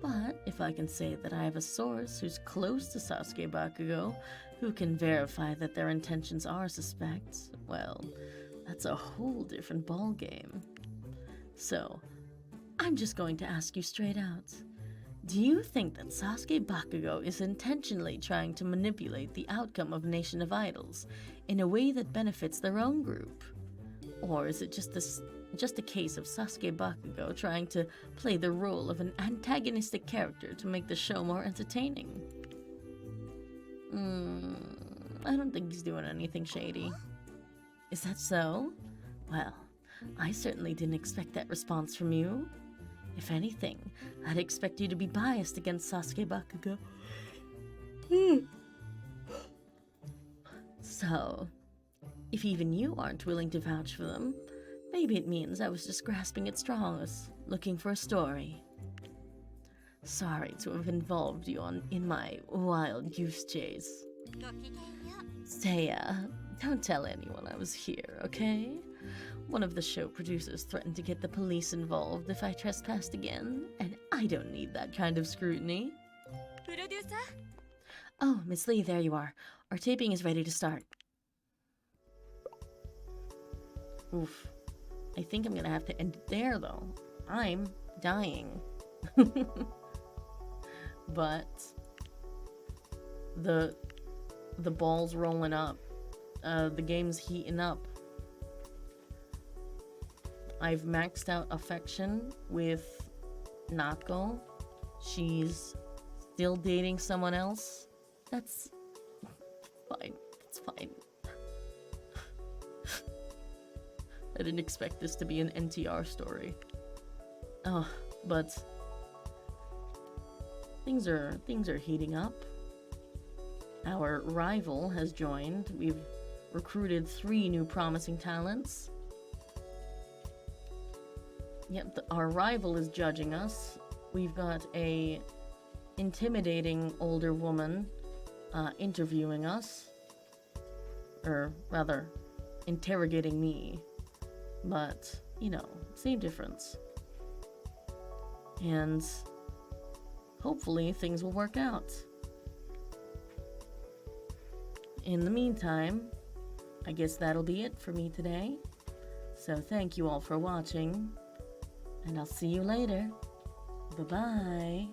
But if I can say that I have a source who's close to Sasuke Bakugo, who can verify that their intentions are suspect, well, that's a whole different ballgame. So, I'm just going to ask you straight out. Do you think that Sasuke Bakugo is intentionally trying to manipulate the outcome of Nation of Idols in a way that benefits their own group? Or is it just a case of Sasuke Bakugo trying to play the role of an antagonistic character to make the show more entertaining? I don't think he's doing anything shady. Is that so? Well, I certainly didn't expect that response from you. If anything, I'd expect you to be biased against Sasuke Bakugo. So, if even you aren't willing to vouch for them, maybe it means I was just grasping at straws, looking for a story. Sorry to have involved you in my wild goose chase. Seiya, Don't tell anyone I was here, okay? One of the show producers threatened to get the police involved if I trespassed again, and I don't need that kind of scrutiny. Oh, Miss Lee, there you are. Our taping is ready to start. Oof. I think I'm gonna have to end it there, though. I'm dying. But the ball's rolling up. The game's heating up. I've maxed out affection with Natko. She's still dating someone else. That's fine. It's fine. I didn't expect this to be an NTR story. Oh, but things are heating up. Our rival has joined. We've recruited 3 new promising talents. Yep, our rival is judging us. We've got a intimidating older woman interviewing us. Or rather, interrogating me. But, you know, same difference. And hopefully things will work out. In the meantime, I guess that'll be it for me today. So thank you all for watching, and I'll see you later. Bye-bye.